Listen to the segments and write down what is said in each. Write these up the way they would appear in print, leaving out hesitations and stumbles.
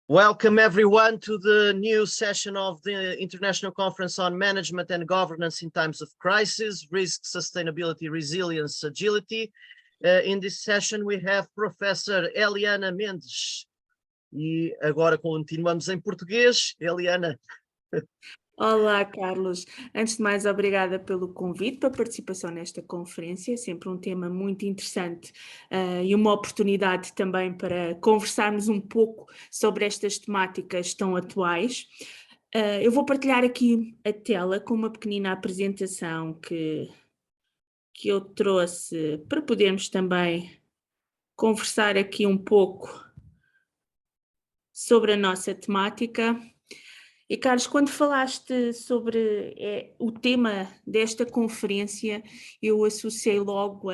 Welcome everyone to the new session of the International Conference on Management and Governance in Times of Crisis, Risk, Sustainability, Resilience, Agility. In this session we have Professor Eliana Mendes. E agora continuamos em português. Eliana. Olá, Carlos. Antes de mais, obrigada pelo convite para a participação nesta conferência. É sempre um tema muito interessante e uma oportunidade também para conversarmos um pouco sobre estas temáticas tão atuais. Eu vou partilhar aqui a tela com uma pequenina apresentação que eu trouxe para podermos também conversar aqui um pouco sobre a nossa temática. E Carlos, quando falaste sobre o tema desta conferência, eu associei logo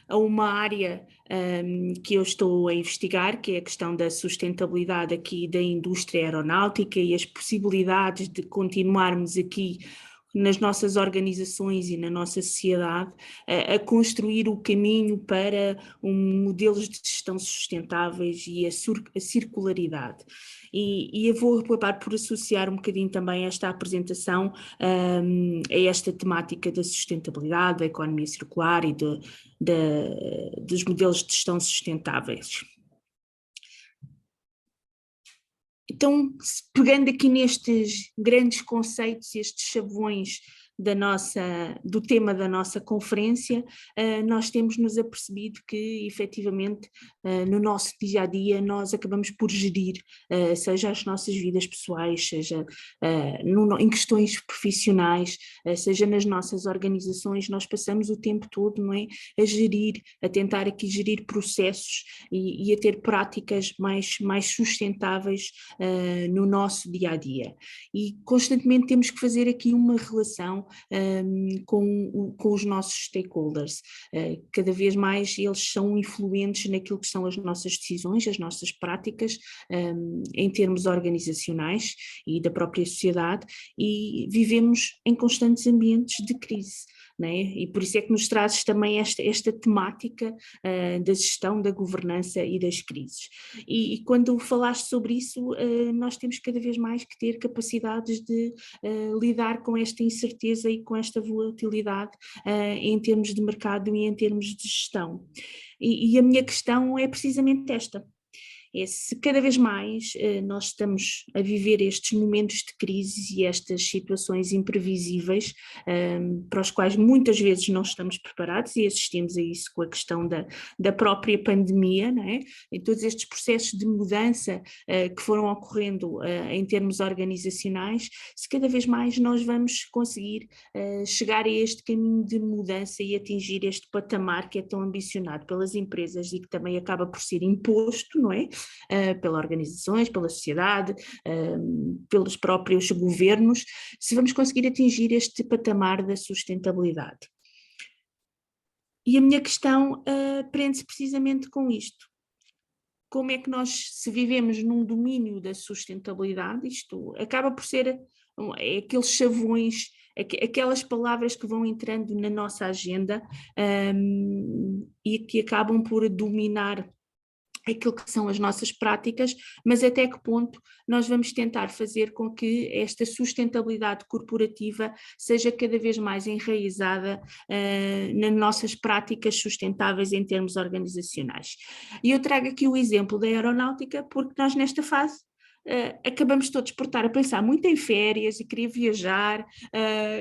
a uma área que eu estou a investigar, que é a questão da sustentabilidade aqui da indústria aeronáutica e as possibilidades de continuarmos aqui nas nossas organizações e na nossa sociedade a construir o caminho para modelos de gestão sustentáveis e a circularidade. E eu vou acabar por associar um bocadinho também esta apresentação a esta temática da sustentabilidade, da economia circular e dos modelos de gestão sustentáveis. Então, pegando aqui nestes grandes conceitos, estes chavões do tema da nossa conferência, nós temos-nos apercebido que, efetivamente, no nosso dia-a-dia, nós acabamos por gerir, seja as nossas vidas pessoais, seja em questões profissionais, seja nas nossas organizações, nós passamos o tempo todo, não é, a gerir, a tentar aqui gerir processos e a ter práticas mais sustentáveis no nosso dia-a-dia. E constantemente temos que fazer aqui uma relação com os nossos stakeholders. Cada vez mais eles são influentes naquilo que são as nossas decisões, as nossas práticas em termos organizacionais e da própria sociedade, e vivemos em constantes ambientes de crise. Né? E por isso é que nos trazes também esta temática da gestão, da governança e das crises. E quando falaste sobre isso, nós temos cada vez mais que ter capacidades de lidar com esta incerteza e com esta volatilidade em termos de mercado e em termos de gestão. E a minha questão é precisamente esta. Se cada vez mais nós estamos a viver estes momentos de crise e estas situações imprevisíveis para os quais muitas vezes não estamos preparados, e assistimos a isso com a questão da própria pandemia, não é? E todos estes processos de mudança que foram ocorrendo em termos organizacionais, se cada vez mais nós vamos conseguir chegar a este caminho de mudança e atingir este patamar que é tão ambicionado pelas empresas e que também acaba por ser imposto, não é? Pelas organizações, pela sociedade, pelos próprios governos, se vamos conseguir atingir este patamar da sustentabilidade. E a minha questão prende-se precisamente com isto. Como é que nós, se vivemos num domínio da sustentabilidade, isto acaba por ser aqueles chavões, aquelas palavras que vão entrando na nossa agenda e que acabam por dominar aquilo que são as nossas práticas, mas até que ponto nós vamos tentar fazer com que esta sustentabilidade corporativa seja cada vez mais enraizada nas nossas práticas sustentáveis em termos organizacionais. E eu trago aqui o exemplo da aeronáutica, porque nós nesta fase acabamos todos por estar a pensar muito em férias e querer viajar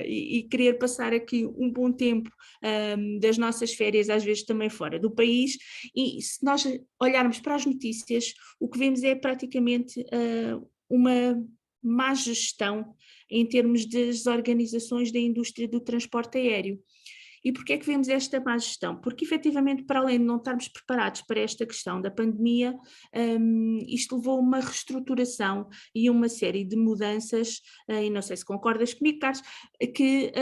e querer passar aqui um bom tempo das nossas férias, às vezes também fora do país, e se nós olharmos para as notícias, o que vemos é praticamente uma má gestão em termos das organizações da indústria do transporte aéreo. E porquê é que vemos esta má gestão? Porque efetivamente, para além de não estarmos preparados para esta questão da pandemia, isto levou a uma reestruturação e uma série de mudanças, e não sei se concordas comigo, Carlos, que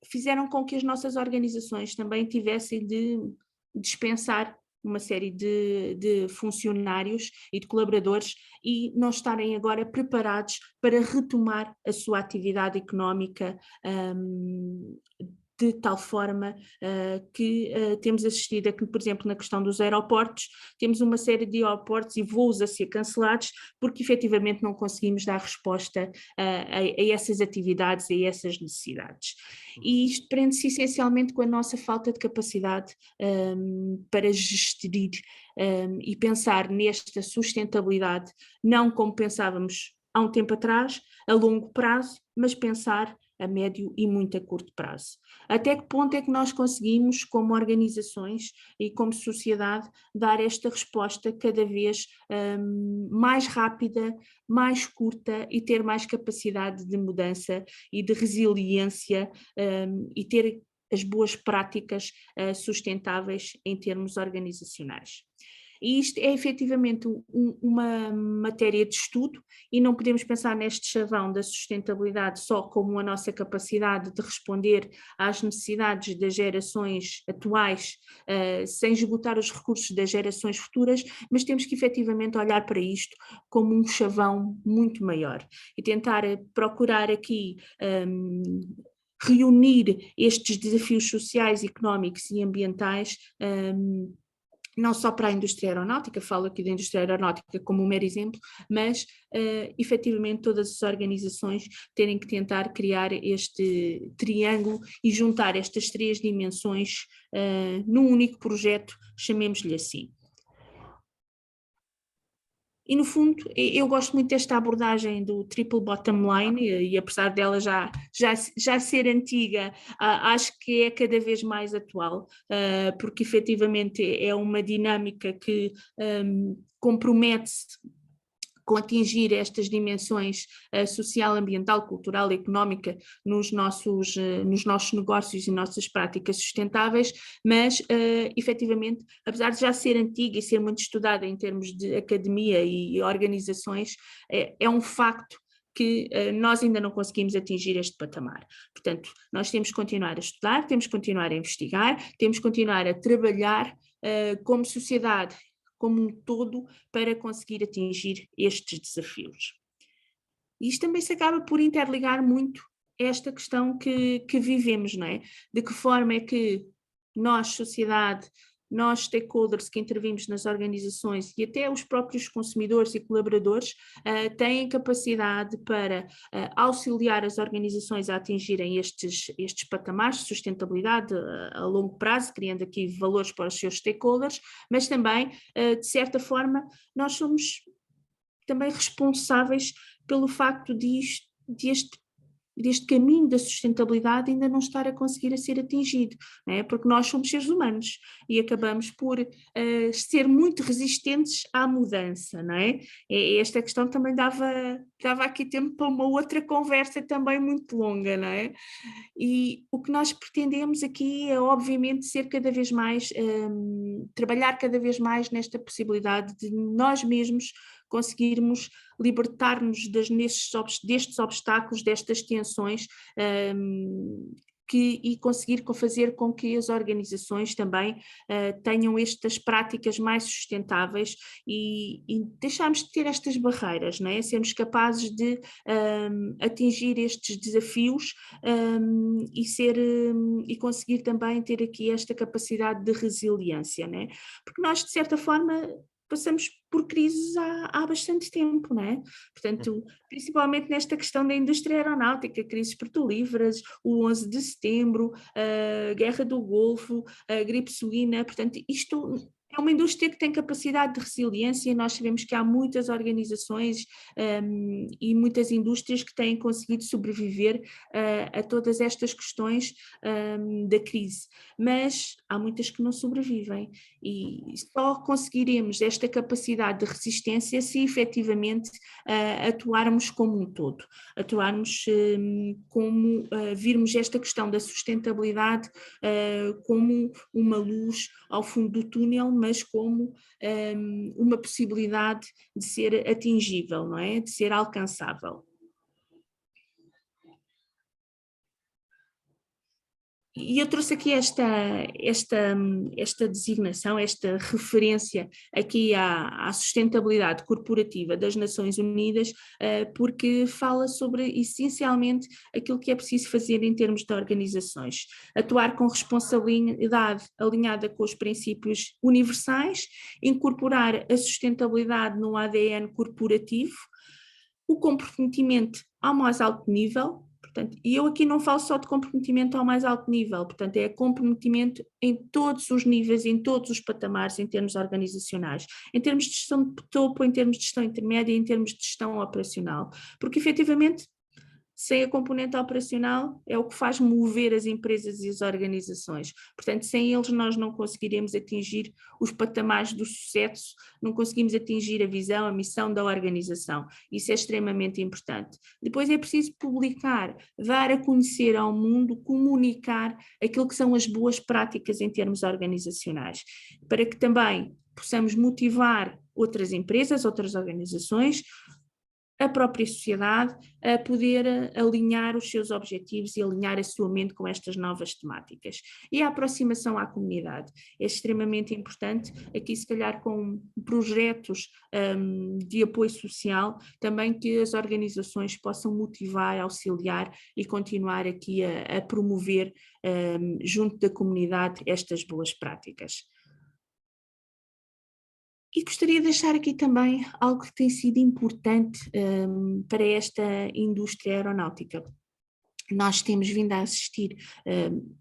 fizeram com que as nossas organizações também tivessem de dispensar uma série de funcionários e de colaboradores e não estarem agora preparados para retomar a sua atividade económica de tal forma que temos assistido a que, por exemplo, na questão dos aeroportos, temos uma série de aeroportos e voos a ser cancelados porque efetivamente não conseguimos dar resposta a essas atividades e a essas necessidades. E isto prende-se essencialmente com a nossa falta de capacidade para gerir e pensar nesta sustentabilidade, não como pensávamos há um tempo atrás, a longo prazo, mas pensar a médio e muito a curto prazo. Até que ponto é que nós conseguimos, como organizações e como sociedade, dar esta resposta cada vez mais rápida, mais curta e ter mais capacidade de mudança e de resiliência e ter as boas práticas sustentáveis em termos organizacionais. E isto é efetivamente uma matéria de estudo e não podemos pensar neste chavão da sustentabilidade só como a nossa capacidade de responder às necessidades das gerações atuais sem esgotar os recursos das gerações futuras, mas temos que efetivamente olhar para isto como um chavão muito maior e tentar procurar aqui reunir estes desafios sociais, económicos e ambientais não só para a indústria aeronáutica, falo aqui da indústria aeronáutica como um mero exemplo, mas efetivamente todas as organizações terem que tentar criar este triângulo e juntar estas três dimensões num único projeto, chamemos-lhe assim. E no fundo, eu gosto muito desta abordagem do triple bottom line e apesar dela já ser antiga, acho que é cada vez mais atual, porque efetivamente é uma dinâmica que compromete-se com atingir estas dimensões social, ambiental, cultural e económica nos nossos negócios e nossas práticas sustentáveis, mas efetivamente, apesar de já ser antiga e ser muito estudada em termos de academia e organizações, é um facto que nós ainda não conseguimos atingir este patamar. Portanto, nós temos que continuar a estudar, temos que continuar a investigar, temos que continuar a trabalhar como sociedade como um todo para conseguir atingir estes desafios. E isto também se acaba por interligar muito esta questão que vivemos, não é? De que forma é que nós, sociedade, nós stakeholders que intervimos nas organizações e até os próprios consumidores e colaboradores têm capacidade para auxiliar as organizações a atingirem estes patamares de sustentabilidade a longo prazo, criando aqui valores para os seus stakeholders, mas também, de certa forma, nós somos também responsáveis pelo facto deste caminho da sustentabilidade ainda não estar a conseguir a ser atingido, não é? Porque nós somos seres humanos e acabamos por ser muito resistentes à mudança, não é? E esta questão também dava aqui tempo para uma outra conversa também muito longa, não é? E o que nós pretendemos aqui é obviamente ser cada vez mais, trabalhar cada vez mais nesta possibilidade de nós mesmos conseguirmos libertar-nos destes obstáculos, destas tensões e conseguir fazer com que as organizações também tenham estas práticas mais sustentáveis e deixarmos de ter estas barreiras, não é? Sermos capazes de atingir estes desafios e conseguir também ter aqui esta capacidade de resiliência, não é? Porque nós, de certa forma, passamos por crises há bastante tempo, não é? Portanto, principalmente nesta questão da indústria aeronáutica, crises petrolíferas, o 11 de setembro, a guerra do Golfo, a gripe suína, portanto, isto é uma indústria que tem capacidade de resiliência e nós sabemos que há muitas organizações e muitas indústrias que têm conseguido sobreviver a todas estas questões da crise, mas há muitas que não sobrevivem e só conseguiremos esta capacidade de resistência se efetivamente atuarmos como um todo, atuarmos como virmos esta questão da sustentabilidade como uma luz ao fundo do túnel, mas como uma possibilidade de ser atingível, não é? De ser alcançável. E eu trouxe aqui esta designação, esta referência aqui à sustentabilidade corporativa das Nações Unidas, porque fala sobre essencialmente aquilo que é preciso fazer em termos de organizações. Atuar com responsabilidade alinhada com os princípios universais, incorporar a sustentabilidade no ADN corporativo, o comprometimento ao mais alto nível. Portanto, e eu aqui não falo só de comprometimento ao mais alto nível, portanto é comprometimento em todos os níveis, em todos os patamares, em termos organizacionais, em termos de gestão de topo, em termos de gestão intermédia, em termos de gestão operacional, porque efetivamente sem a componente operacional é o que faz mover as empresas e as organizações. Portanto, sem eles nós não conseguiremos atingir os patamares do sucesso, não conseguimos atingir a visão, a missão da organização. Isso é extremamente importante. Depois é preciso publicar, dar a conhecer ao mundo, comunicar aquilo que são as boas práticas em termos organizacionais, para que também possamos motivar outras empresas, outras organizações, a própria sociedade a poder alinhar os seus objetivos e alinhar a sua mente com estas novas temáticas. E a aproximação à comunidade é extremamente importante, aqui se calhar com projetos de apoio social, também que as organizações possam motivar, auxiliar e continuar aqui a promover junto da comunidade estas boas práticas. E gostaria de deixar aqui também algo que tem sido importante para esta indústria aeronáutica. Nós temos vindo a assistir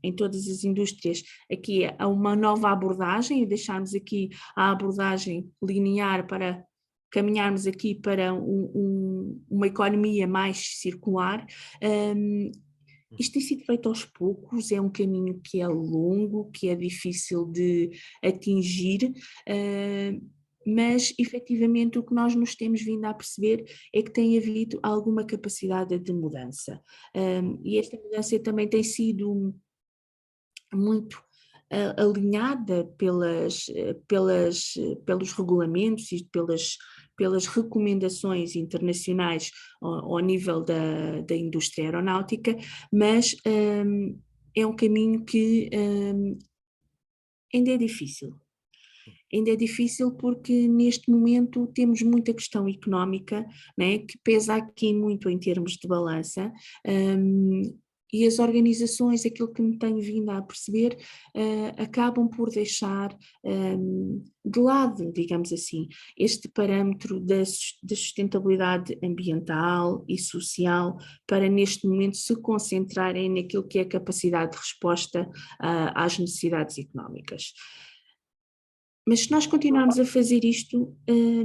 em todas as indústrias aqui a uma nova abordagem e deixarmos aqui a abordagem linear para caminharmos aqui para uma economia mais circular. Isto tem sido feito aos poucos, é um caminho que é longo, que é difícil de atingir, mas efetivamente o que nós nos temos vindo a perceber é que tem havido alguma capacidade de mudança. E esta mudança também tem sido muito alinhada pelos regulamentos e pelas recomendações internacionais ao nível da indústria aeronáutica, mas é um caminho que ainda é difícil. Ainda é difícil porque neste momento temos muita questão económica, né, que pesa aqui muito em termos de balança, e as organizações, aquilo que me tenho vindo a perceber, acabam por deixar de lado, digamos assim, este parâmetro da sustentabilidade ambiental e social para neste momento se concentrarem naquilo que é a capacidade de resposta às necessidades económicas. Mas se nós continuarmos a fazer isto,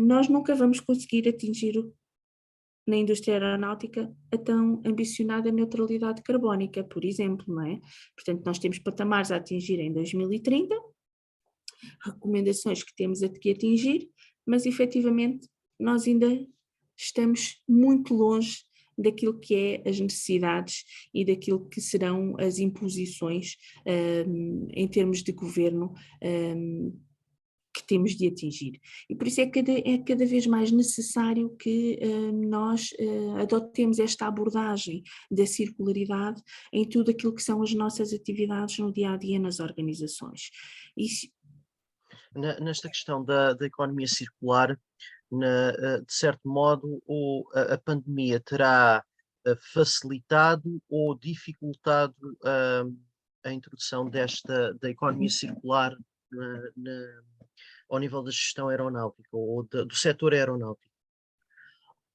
nós nunca vamos conseguir atingir na indústria aeronáutica a tão ambicionada neutralidade carbónica, por exemplo, não é? Portanto, nós temos patamares a atingir em 2030, recomendações que temos que atingir, mas efetivamente nós ainda estamos muito longe daquilo que é as necessidades e daquilo que serão as imposições em termos de governo que temos de atingir. E por isso é cada vez mais necessário que nós adotemos esta abordagem da circularidade em tudo aquilo que são as nossas atividades no dia-a-dia nas organizações. Nesta questão da economia circular, de certo modo, a pandemia terá facilitado ou dificultado a introdução da economia circular ao nível da gestão aeronáutica ou do setor aeronáutico?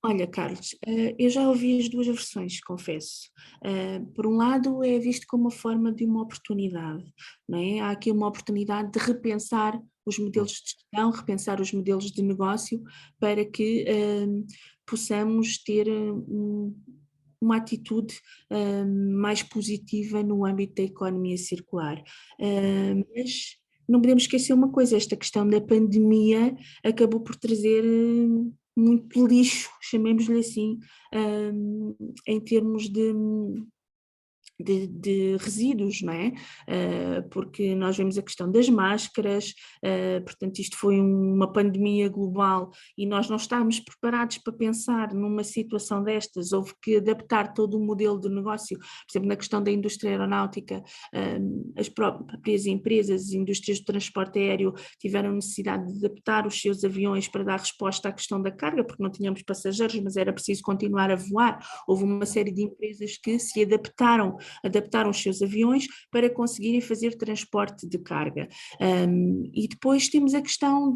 Olha, Carlos, eu já ouvi as duas versões, confesso. Por um lado é visto como uma forma de uma oportunidade, não é? Há aqui uma oportunidade de repensar os modelos de gestão, repensar os modelos de negócio para que possamos ter uma atitude mais positiva no âmbito da economia circular. Mas não podemos esquecer uma coisa, esta questão da pandemia acabou por trazer muito lixo, chamemos-lhe assim, em termos de resíduos, não é? Porque nós vemos a questão das máscaras, portanto isto foi uma pandemia global e nós não estávamos preparados para pensar numa situação destas, houve que adaptar todo o modelo de negócio, por exemplo, na questão da indústria aeronáutica, as próprias empresas, as indústrias do transporte aéreo tiveram necessidade de adaptar os seus aviões para dar resposta à questão da carga, porque não tínhamos passageiros, mas era preciso continuar a voar, houve uma série de empresas que se adaptaram os seus aviões para conseguirem fazer transporte de carga. E depois temos a questão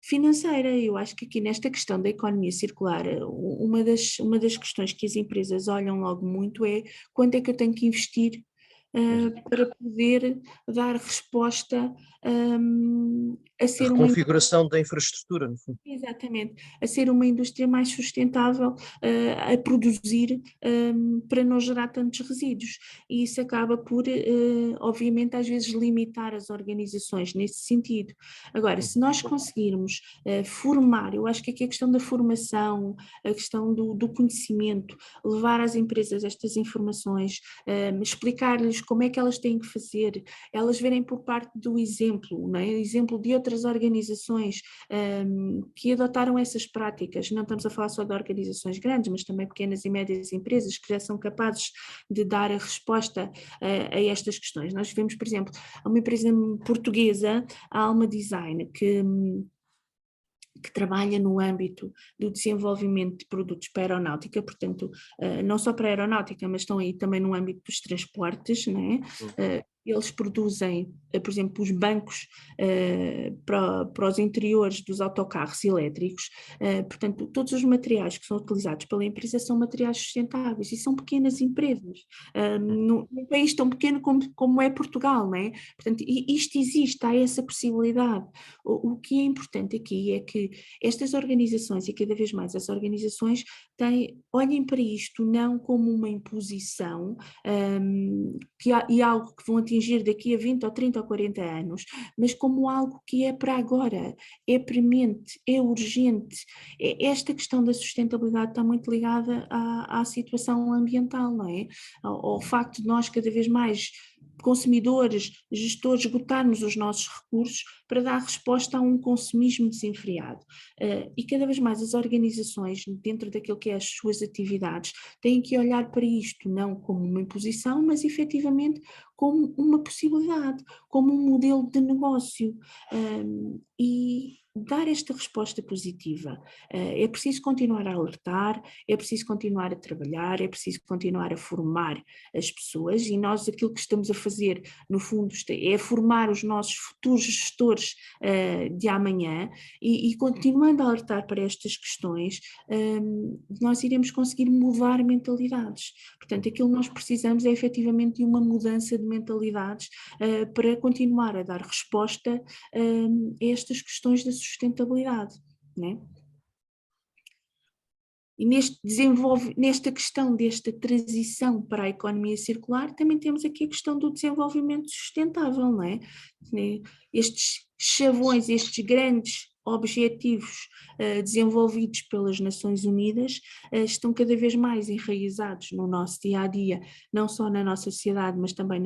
financeira. Eu acho que aqui nesta questão da economia circular, uma das questões que as empresas olham logo muito é quanto é que eu tenho que investir para poder dar resposta a ser uma reconfiguração da infraestrutura, no fundo. Exatamente, a ser uma indústria mais sustentável, a produzir para não gerar tantos resíduos, e isso acaba por, obviamente, às vezes limitar as organizações nesse sentido. Agora, se nós conseguirmos formar, eu acho que aqui a questão da formação, a questão do conhecimento, levar às empresas estas informações, explicar-lhes como é que elas têm que fazer, elas verem por parte do exemplo, não é? Exemplo de outras organizações que adotaram essas práticas. Não estamos a falar só de organizações grandes, mas também pequenas e médias empresas que já são capazes de dar a resposta a estas questões. Nós vemos, por exemplo, uma empresa portuguesa, a Alma Design, que trabalha no âmbito do desenvolvimento de produtos para a aeronáutica, portanto, não só para a aeronáutica, mas estão aí também no âmbito dos transportes, não é? Eles produzem, por exemplo, os bancos para os interiores dos autocarros elétricos, portanto, todos os materiais que são utilizados pela empresa são materiais sustentáveis e são pequenas empresas, num país tão pequeno como é Portugal, não é? Portanto, isto existe, há essa possibilidade. O que é importante aqui é que estas organizações, e cada vez mais as organizações, olhem para isto não como uma imposição e algo que vão atingir daqui a 20 ou 30 ou 40 anos, mas como algo que é para agora, é premente, é urgente. Esta questão da sustentabilidade está muito ligada à situação ambiental, não é? Ao facto de nós cada vez mais consumidores, gestores, esgotarmos os nossos recursos para dar resposta a um consumismo desenfreado. E cada vez mais as organizações, dentro daquilo que é as suas atividades, têm que olhar para isto não como uma imposição, mas efetivamente como uma possibilidade, como um modelo de negócio, e dar esta resposta positiva. É preciso continuar a alertar, é preciso continuar a trabalhar, é preciso continuar a formar as pessoas, e nós aquilo que estamos a fazer, no fundo, é formar os nossos futuros gestores de amanhã, e continuando a alertar para estas questões, nós iremos conseguir mudar mentalidades. Portanto, aquilo que nós precisamos é efetivamente de uma mudança de mentalidades para continuar a dar resposta a estas questões da sustentabilidade, né? E nesta questão desta transição para a economia circular, também temos aqui a questão do desenvolvimento sustentável, não é? Estes chavões, estes grandes objetivos desenvolvidos pelas Nações Unidas estão cada vez mais enraizados no nosso dia-a-dia, não só na nossa sociedade, mas também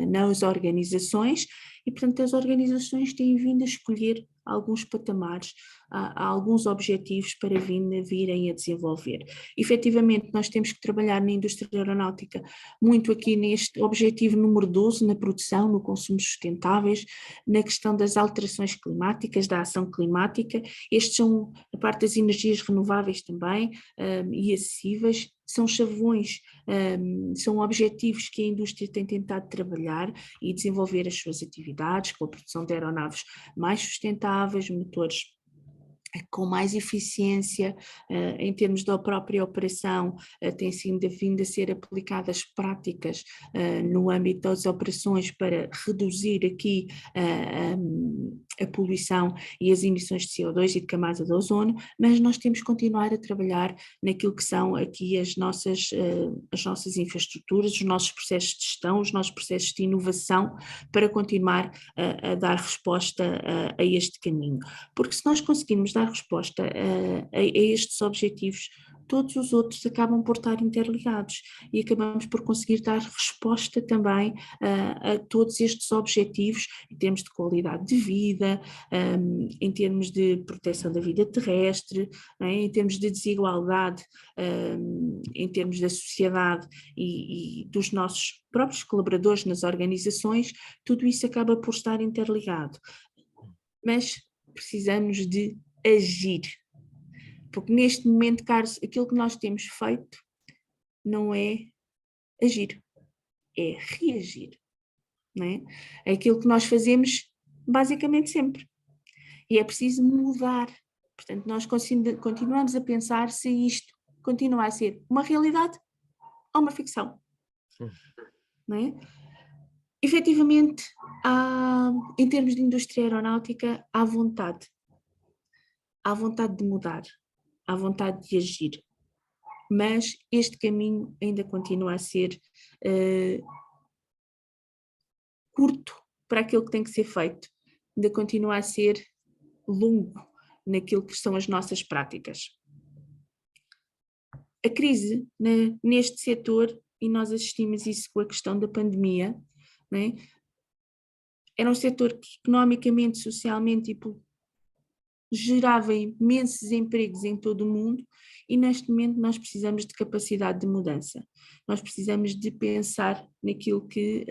nas organizações, e portanto as organizações têm vindo a escolher alguns patamares, há alguns objetivos para virem a desenvolver. Efetivamente, nós temos que trabalhar na indústria aeronáutica muito aqui neste objetivo número 12, na produção, no consumo sustentáveis, na questão das alterações climáticas, da ação climática. Estes são a parte das energias renováveis também e acessíveis. São chavões, são objetivos que a indústria tem tentado trabalhar e desenvolver as suas atividades, com a produção de aeronaves mais sustentáveis, motores com mais eficiência, em termos da própria operação, têm vindo a ser aplicadas práticas no âmbito das operações para reduzir aqui a poluição e as emissões de CO2 e de camada de ozono, mas nós temos que continuar a trabalhar naquilo que são aqui as nossas infraestruturas, os nossos processos de gestão, os nossos processos de inovação, para continuar a dar resposta a este caminho. Porque se nós conseguirmos dar dar resposta a estes objetivos, todos os outros acabam por estar interligados e acabamos por conseguir dar resposta também a todos estes objetivos em termos de qualidade de vida, em termos de proteção da vida terrestre, em termos de desigualdade, em termos da sociedade e dos nossos próprios colaboradores nas organizações. Tudo isso acaba por estar interligado. Mas precisamos de agir. Porque neste momento, Carlos, aquilo que nós temos feito não é agir, é reagir, não é? É aquilo que nós fazemos basicamente sempre. E é preciso mudar. Portanto, nós continuamos a pensar se isto continua a ser uma realidade ou uma ficção. Não é? Efetivamente, em termos de indústria aeronáutica, há vontade de mudar, há vontade de agir, mas este caminho ainda continua a ser curto para aquilo que tem que ser feito, ainda continua a ser longo naquilo que são as nossas práticas. A crise neste setor, e nós assistimos isso com a questão da pandemia, não é? Era um setor que economicamente, socialmente gerava imensos empregos em todo o mundo e neste momento nós precisamos de capacidade de mudança. Nós precisamos de pensar naquilo que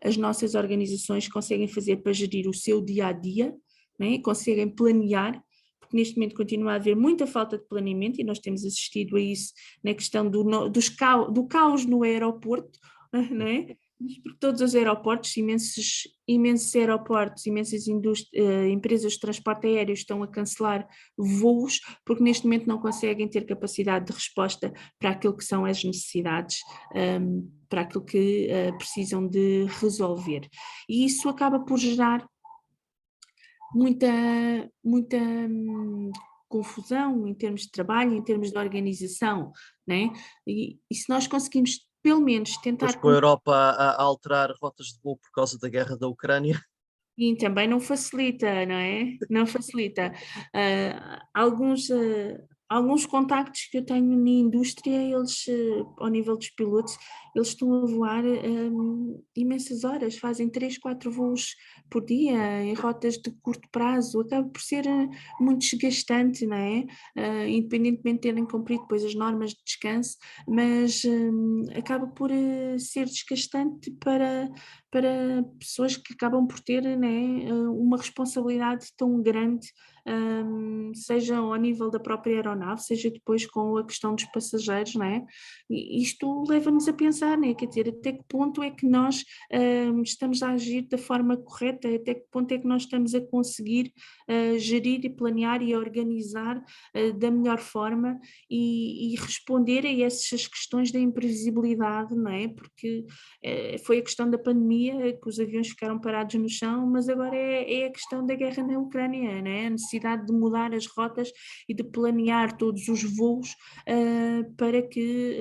as nossas organizações conseguem fazer para gerir o seu dia-a-dia, né? Conseguem planear, porque neste momento continua a haver muita falta de planeamento e nós temos assistido a isso na questão do caos no aeroporto, não é? Porque todos os aeroportos, imensos aeroportos, imensas empresas de transporte aéreo estão a cancelar voos porque neste momento não conseguem ter capacidade de resposta para aquilo que são as necessidades, para aquilo que precisam de resolver. E isso acaba por gerar muita confusão em termos de trabalho, em termos de organização, né? E se nós conseguimos pelo menos tentar... Pois com a Europa a alterar rotas de voo por causa da guerra da Ucrânia. E também não facilita, não é? Não facilita. Alguns contactos que eu tenho na indústria, eles, ao nível dos pilotos, eles estão a voar imensas horas, fazem 3, 4 voos por dia, em rotas de curto prazo, acaba por ser muito desgastante, não é? Independentemente de terem cumprido depois as normas de descanso, mas acaba por ser desgastante para pessoas que acabam por ter, né, uma responsabilidade tão grande, seja ao nível da própria aeronave, seja depois com a questão dos passageiros, né? E isto leva-nos a pensar, né, quer dizer, até que ponto é que nós estamos a agir da forma correta, até que ponto é que nós estamos a conseguir gerir e planear e organizar da melhor forma e responder a essas questões da imprevisibilidade, não é? Porque foi a questão da pandemia, que os aviões ficaram parados no chão, mas agora é a questão da guerra na Ucrânia, né? A necessidade de mudar as rotas e de planear todos os voos para que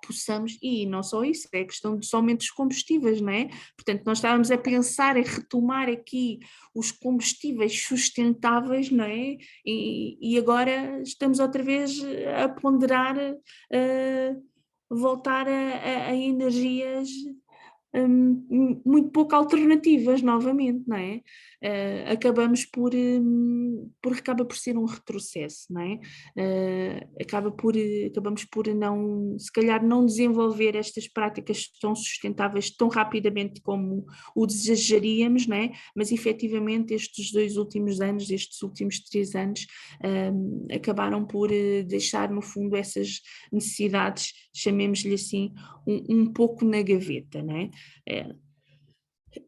possamos, e não só isso, é a questão dos aumentos dos combustíveis, não é? Portanto, nós estávamos a pensar em retomar aqui os combustíveis sustentáveis, não é? E agora estamos outra vez a ponderar voltar a energias muito pouco alternativas novamente, não é? Acabamos acaba por ser um retrocesso, não é? Acabamos por não, se calhar não desenvolver estas práticas tão sustentáveis tão rapidamente como o desejaríamos, não é? Mas efetivamente estes 2 últimos anos, estes últimos 3 anos, acabaram por deixar no fundo essas necessidades, chamemos-lhe assim, um pouco na gaveta, não é?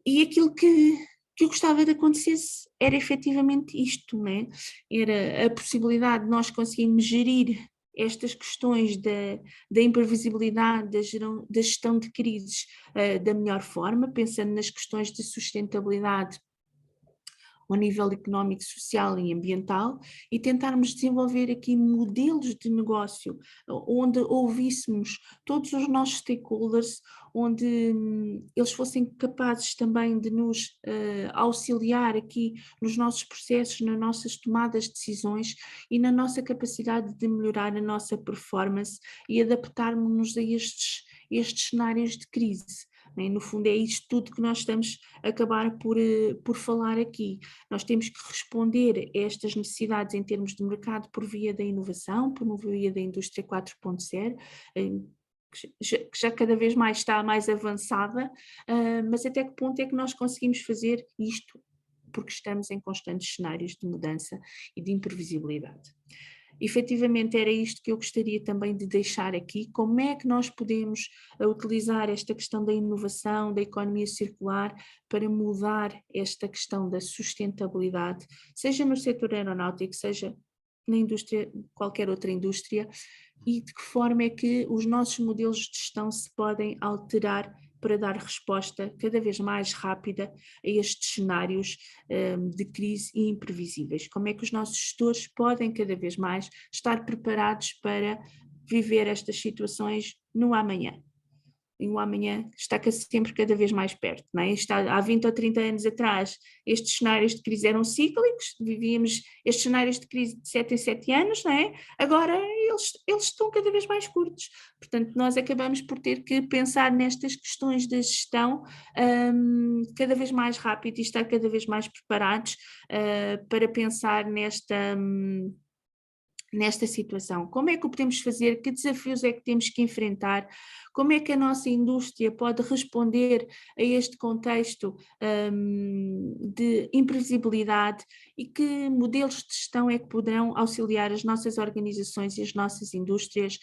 E aquilo que eu gostava de acontecesse era efetivamente isto, não é? Era a possibilidade de nós conseguirmos gerir estas questões da imprevisibilidade, da gestão de crises da melhor forma, pensando nas questões de sustentabilidade, ao nível económico, social e ambiental, e tentarmos desenvolver aqui modelos de negócio onde ouvíssemos todos os nossos stakeholders, onde eles fossem capazes também de nos auxiliar aqui nos nossos processos, nas nossas tomadas de decisões e na nossa capacidade de melhorar a nossa performance e adaptarmos-nos a estes cenários de crise. No fundo é isto tudo que nós estamos a acabar por falar aqui. Nós temos que responder a estas necessidades em termos de mercado por via da inovação, por via da indústria 4.0, que já cada vez mais está mais avançada, mas até que ponto é que nós conseguimos fazer isto? Porque estamos em constantes cenários de mudança e de imprevisibilidade. Efetivamente era isto que eu gostaria também de deixar aqui, como é que nós podemos utilizar esta questão da inovação, da economia circular, para mudar esta questão da sustentabilidade, seja no setor aeronáutico, seja na indústria, qualquer outra indústria, e de que forma é que os nossos modelos de gestão se podem alterar para dar resposta cada vez mais rápida a estes cenários de crise e imprevisíveis. Como é que os nossos gestores podem cada vez mais estar preparados para viver estas situações no amanhã? E o amanhã está sempre cada vez mais perto, não é? Há 20 ou 30 anos atrás, estes cenários de crise eram cíclicos, vivíamos estes cenários de crise de 7 em 7 anos, não é? Agora eles estão cada vez mais curtos, portanto nós acabamos por ter que pensar nestas questões da gestão cada vez mais rápido e estar cada vez mais preparados para pensar nesta situação. Como é que o podemos fazer? Que desafios é que temos que enfrentar? Como é que a nossa indústria pode responder a este contexto de imprevisibilidade e que modelos de gestão é que poderão auxiliar as nossas organizações e as nossas indústrias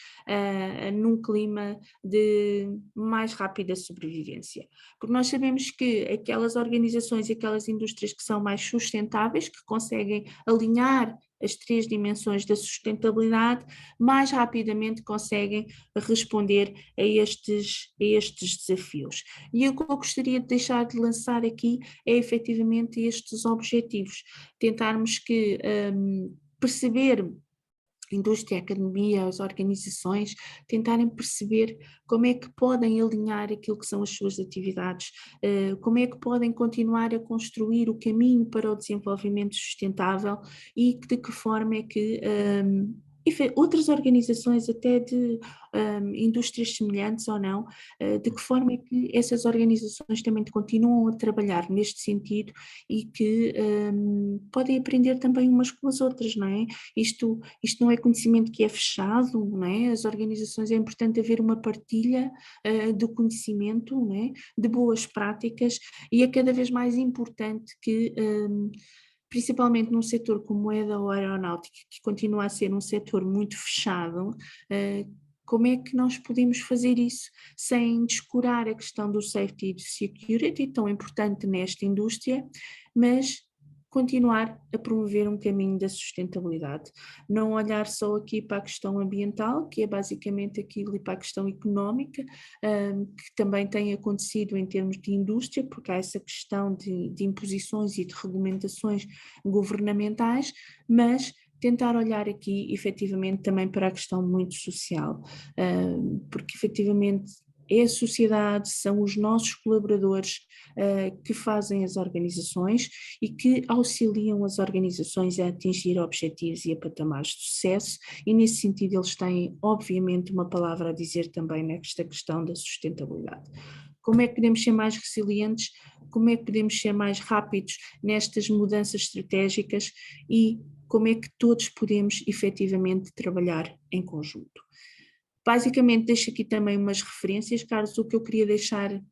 num clima de mais rápida sobrevivência? Porque nós sabemos que aquelas organizações e aquelas indústrias que são mais sustentáveis, que conseguem alinhar as 3 dimensões da sustentabilidade, mais rapidamente conseguem responder a estes desafios. E o que eu gostaria de deixar de lançar aqui é efetivamente estes objetivos, tentarmos que perceber indústria, academia, as organizações, tentarem perceber como é que podem alinhar aquilo que são as suas atividades, como é que podem continuar a construir o caminho para o desenvolvimento sustentável e de que forma é que outras organizações até de indústrias semelhantes ou não, de que forma é que essas organizações também continuam a trabalhar neste sentido e que podem aprender também umas com as outras, não é? Isto não é conhecimento que é fechado, não é? As organizações é importante haver uma partilha do conhecimento, não é? De boas práticas, e é cada vez mais importante que principalmente num setor como é da aeronáutica, que continua a ser um setor muito fechado, como é que nós podemos fazer isso sem descurar a questão do safety e security, tão importante nesta indústria, mas continuar a promover um caminho da sustentabilidade, não olhar só aqui para a questão ambiental, que é basicamente aquilo, e para a questão económica, que também tem acontecido em termos de indústria, porque há essa questão de imposições e de regulamentações governamentais, mas tentar olhar aqui efetivamente também para a questão muito social, porque efetivamente é a sociedade, são os nossos colaboradores que fazem as organizações e que auxiliam as organizações a atingir objetivos e a patamares de sucesso, e nesse sentido eles têm obviamente uma palavra a dizer também nesta questão da sustentabilidade. Como é que podemos ser mais resilientes? Como é que podemos ser mais rápidos nestas mudanças estratégicas e como é que todos podemos efetivamente trabalhar em conjunto? Basicamente deixo aqui também umas referências, Carlos. O que eu queria deixar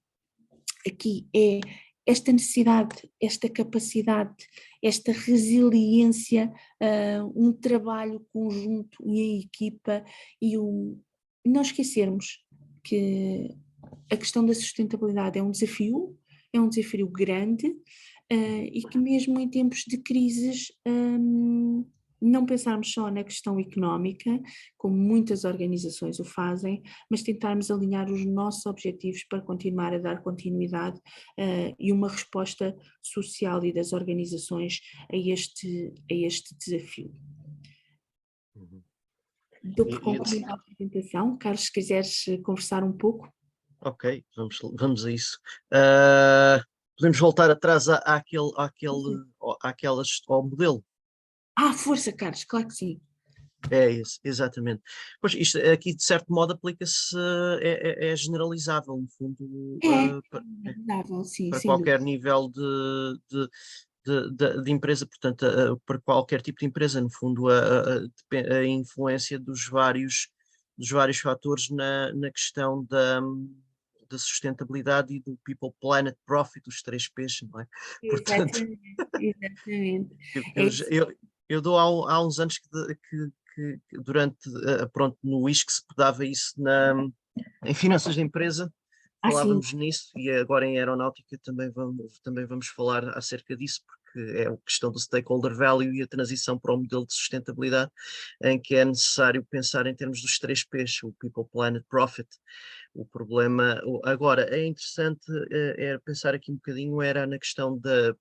aqui é esta necessidade, esta capacidade, esta resiliência, um trabalho conjunto e em equipa, e não esquecermos que a questão da sustentabilidade é um desafio grande, e que mesmo em tempos de crises não pensarmos só na questão económica, como muitas organizações o fazem, mas tentarmos alinhar os nossos objetivos para continuar a dar continuidade e uma resposta social e das organizações a este desafio. Uhum. Dou por E- e- concluída a apresentação. Carlos, se quiseres conversar um pouco. ok, vamos a isso. Podemos voltar atrás ao modelo. Força, Carlos, claro que sim. É isso, exatamente. Pois isto aqui, de certo modo, aplica-se, é generalizável, no fundo, É agradável, sim, para sem dúvida. qualquer nível de empresa, portanto, para qualquer tipo de empresa, no fundo, a influência dos vários fatores na questão da sustentabilidade e do People, Planet, Profit, os 3 Ps, não é? Portanto, Exatamente, exatamente. eu, É eu, isso. eu dou há uns anos que durante, pronto, no ISCS se dava isso em finanças de empresa, Sim, falávamos nisso e agora em aeronáutica também vamos falar acerca disso, porque é a questão do stakeholder value e a transição para o modelo de sustentabilidade, em que é necessário pensar em termos dos 3 Ps, o People, Planet, Profit. O problema, agora, é interessante pensar aqui um bocadinho, era na questão da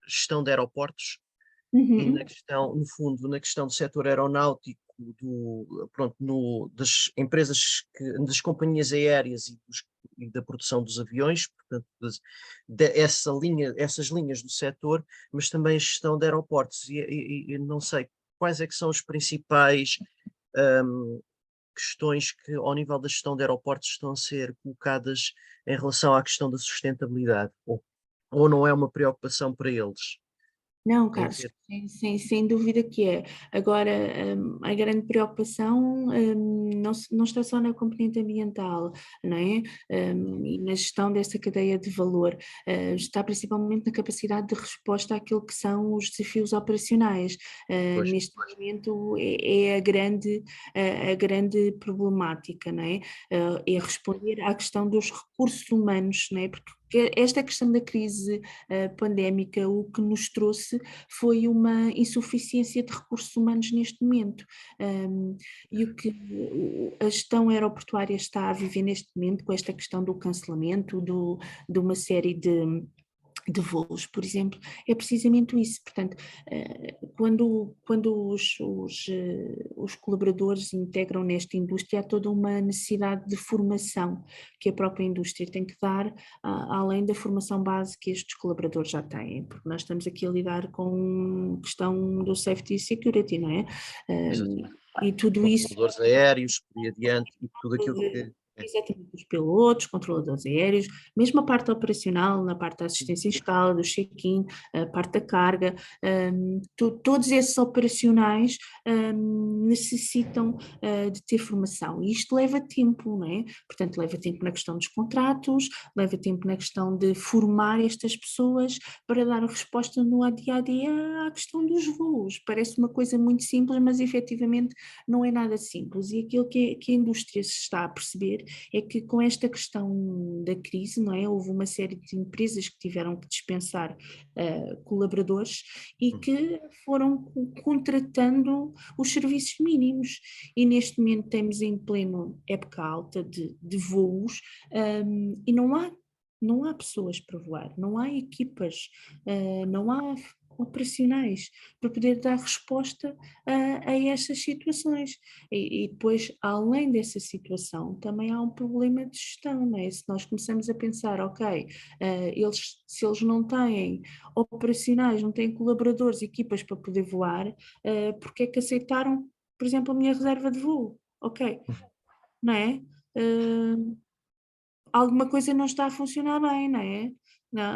gestão de aeroportos e na uhum, questão, no fundo, na questão do setor aeronáutico, pronto, das empresas, das companhias aéreas e da produção dos aviões, portanto, essas linhas do setor, mas também a gestão de aeroportos. E não sei quais é que são os principais questões que, ao nível da gestão de aeroportos, estão a ser colocadas em relação à questão da sustentabilidade, ou não é uma preocupação para eles, Não, em Carlos, ter. sem dúvida que é. Agora, a grande preocupação não está só na componente ambiental, não é? E na gestão dessa cadeia de valor, está principalmente na capacidade de resposta àquilo que são os desafios operacionais. Pois. Neste momento é a grande problemática, não é? É responder à questão dos recursos humanos, não é? Porque esta questão da crise pandémica, o que nos trouxe foi uma insuficiência de recursos humanos neste momento. E o que a gestão aeroportuária está a viver neste momento, com esta questão do cancelamento de uma série de voos, por exemplo, é precisamente isso. Portanto, quando os colaboradores integram nesta indústria, há toda uma necessidade de formação que a própria indústria tem que dar, além da formação base que estes colaboradores já têm, porque nós estamos aqui a lidar com a questão do safety e security, não é? Exatamente. E tudo isso. Controladores aéreos, por aí adiante, e tudo aquilo que. Exatamente, os pilotos, controladores aéreos, mesmo a parte operacional, na parte da assistência em escala, do check-in, a parte da carga, todos esses operacionais necessitam de ter formação e isto leva tempo, não é? Portanto, leva tempo na questão dos contratos, leva tempo na questão de formar estas pessoas para dar resposta no dia a dia à questão dos voos. Parece uma coisa muito simples, mas efetivamente não é nada simples e aquilo que a indústria se está a perceber é que com esta questão da crise, não é, houve uma série de empresas que tiveram que dispensar colaboradores e que foram contratando os serviços mínimos e neste momento temos em pleno época alta de voos e não há pessoas para voar, não há equipas, não há operacionais para poder dar resposta a estas situações. E depois, além dessa situação, também há um problema de gestão, não é? Se nós começamos a pensar, ok, se eles não têm operacionais, não têm colaboradores, equipas para poder voar, porque é que aceitaram, por exemplo, a minha reserva de voo? Ok, não é? Alguma coisa não está a funcionar bem, não é?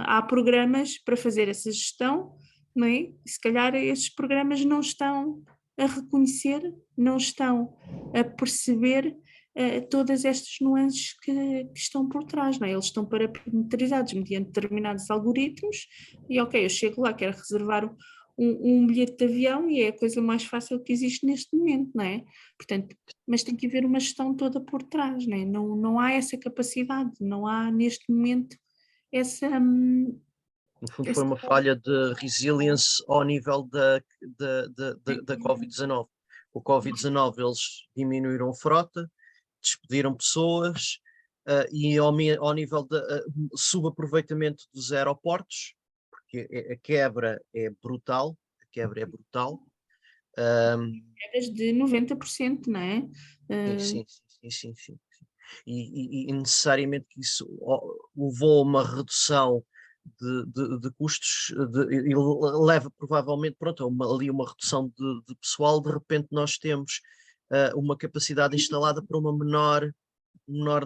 Há programas para fazer essa gestão, não é? Se calhar esses programas não estão a reconhecer, não estão a perceber todas estas nuances que estão por trás, não é? Eles estão parametrizados mediante determinados algoritmos e ok, eu chego lá, quero reservar um bilhete de avião e é a coisa mais fácil que existe neste momento, não é? Portanto, mas tem que haver uma gestão toda por trás, né? Não há essa capacidade, não há neste momento essa, No fundo, Esse foi uma falha de resilience ao nível da Covid-19. O Covid-19, eles diminuíram a frota, despediram pessoas, e ao nível de subaproveitamento dos aeroportos, porque a quebra é brutal, a quebra é brutal. quebras de 90%, não é? Sim, sim, sim, sim, sim. E necessariamente que isso levou a uma redução de custos e leva provavelmente, pronto, ali uma redução de pessoal. De repente nós temos uma capacidade instalada para uma menor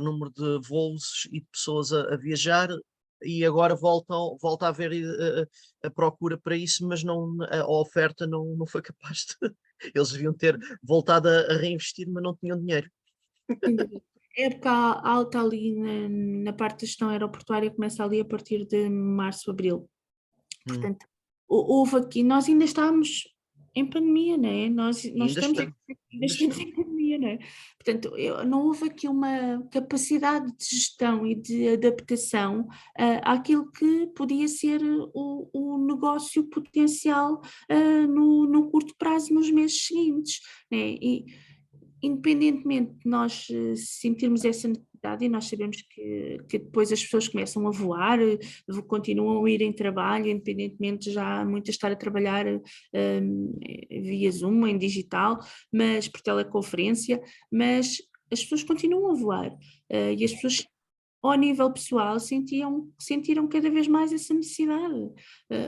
número de voos e de pessoas a viajar, e agora volta a haver a procura para isso, mas não, a oferta não foi capaz de. Eles deviam ter voltado a reinvestir, mas não tinham dinheiro. Sem dúvida. A época alta ali na parte da gestão aeroportuária começa ali a partir de março, abril. Hum. Portanto, houve aqui, nós ainda estamos em pandemia, não é? Nós Ainda estamos, estamos, ainda estamos em pandemia, não é? Portanto, não houve aqui uma capacidade de gestão e de adaptação àquilo que podia ser o negócio potencial no curto prazo, nos meses seguintes, né? E independentemente de nós sentirmos essa necessidade, e nós sabemos que depois as pessoas começam a voar, continuam a ir em trabalho, independentemente de já muitas estar a trabalhar via Zoom, em digital, mas por teleconferência, mas as pessoas continuam a voar, e as pessoas ao nível pessoal sentiram cada vez mais essa necessidade.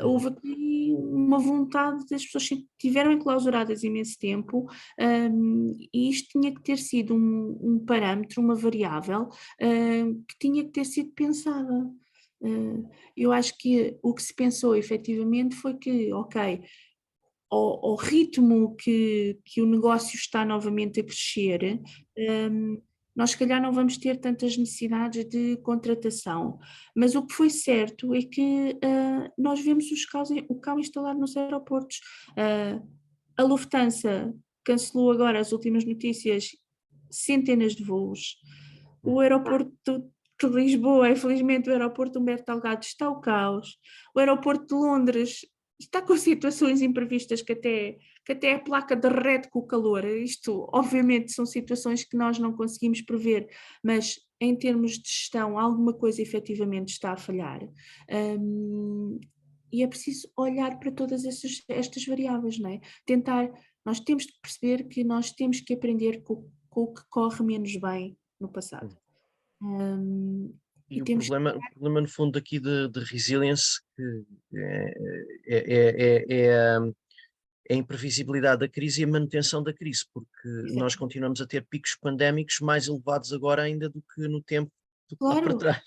Houve aqui uma vontade das pessoas que estiveram enclausuradas imenso tempo, e isto tinha que ter sido um parâmetro, uma variável, que tinha que ter sido pensada. Eu acho que o que se pensou efetivamente foi que, ok, ao ritmo que o negócio está novamente a crescer, nós se calhar não vamos ter tantas necessidades de contratação, mas o que foi certo é que nós vemos o caos instalado nos aeroportos. A Lufthansa cancelou agora, as últimas notícias, centenas de voos. O aeroporto de Lisboa, infelizmente o aeroporto Humberto Delgado está ao caos. O aeroporto de Londres está com situações imprevistas que até a placa derrete com o calor. Isto, obviamente, são situações que nós não conseguimos prever, mas em termos de gestão, alguma coisa efetivamente está a falhar. E é preciso olhar para todas estas variáveis, não é? Nós temos de perceber que nós temos que aprender com o que corre menos bem no passado. E E temos o problema no fundo aqui de resilience, que é, é a imprevisibilidade da crise e a manutenção da crise, porque nós Exato. continuamos a ter picos pandémicos mais elevados agora ainda do que no tempo do que lá para Claro, trás.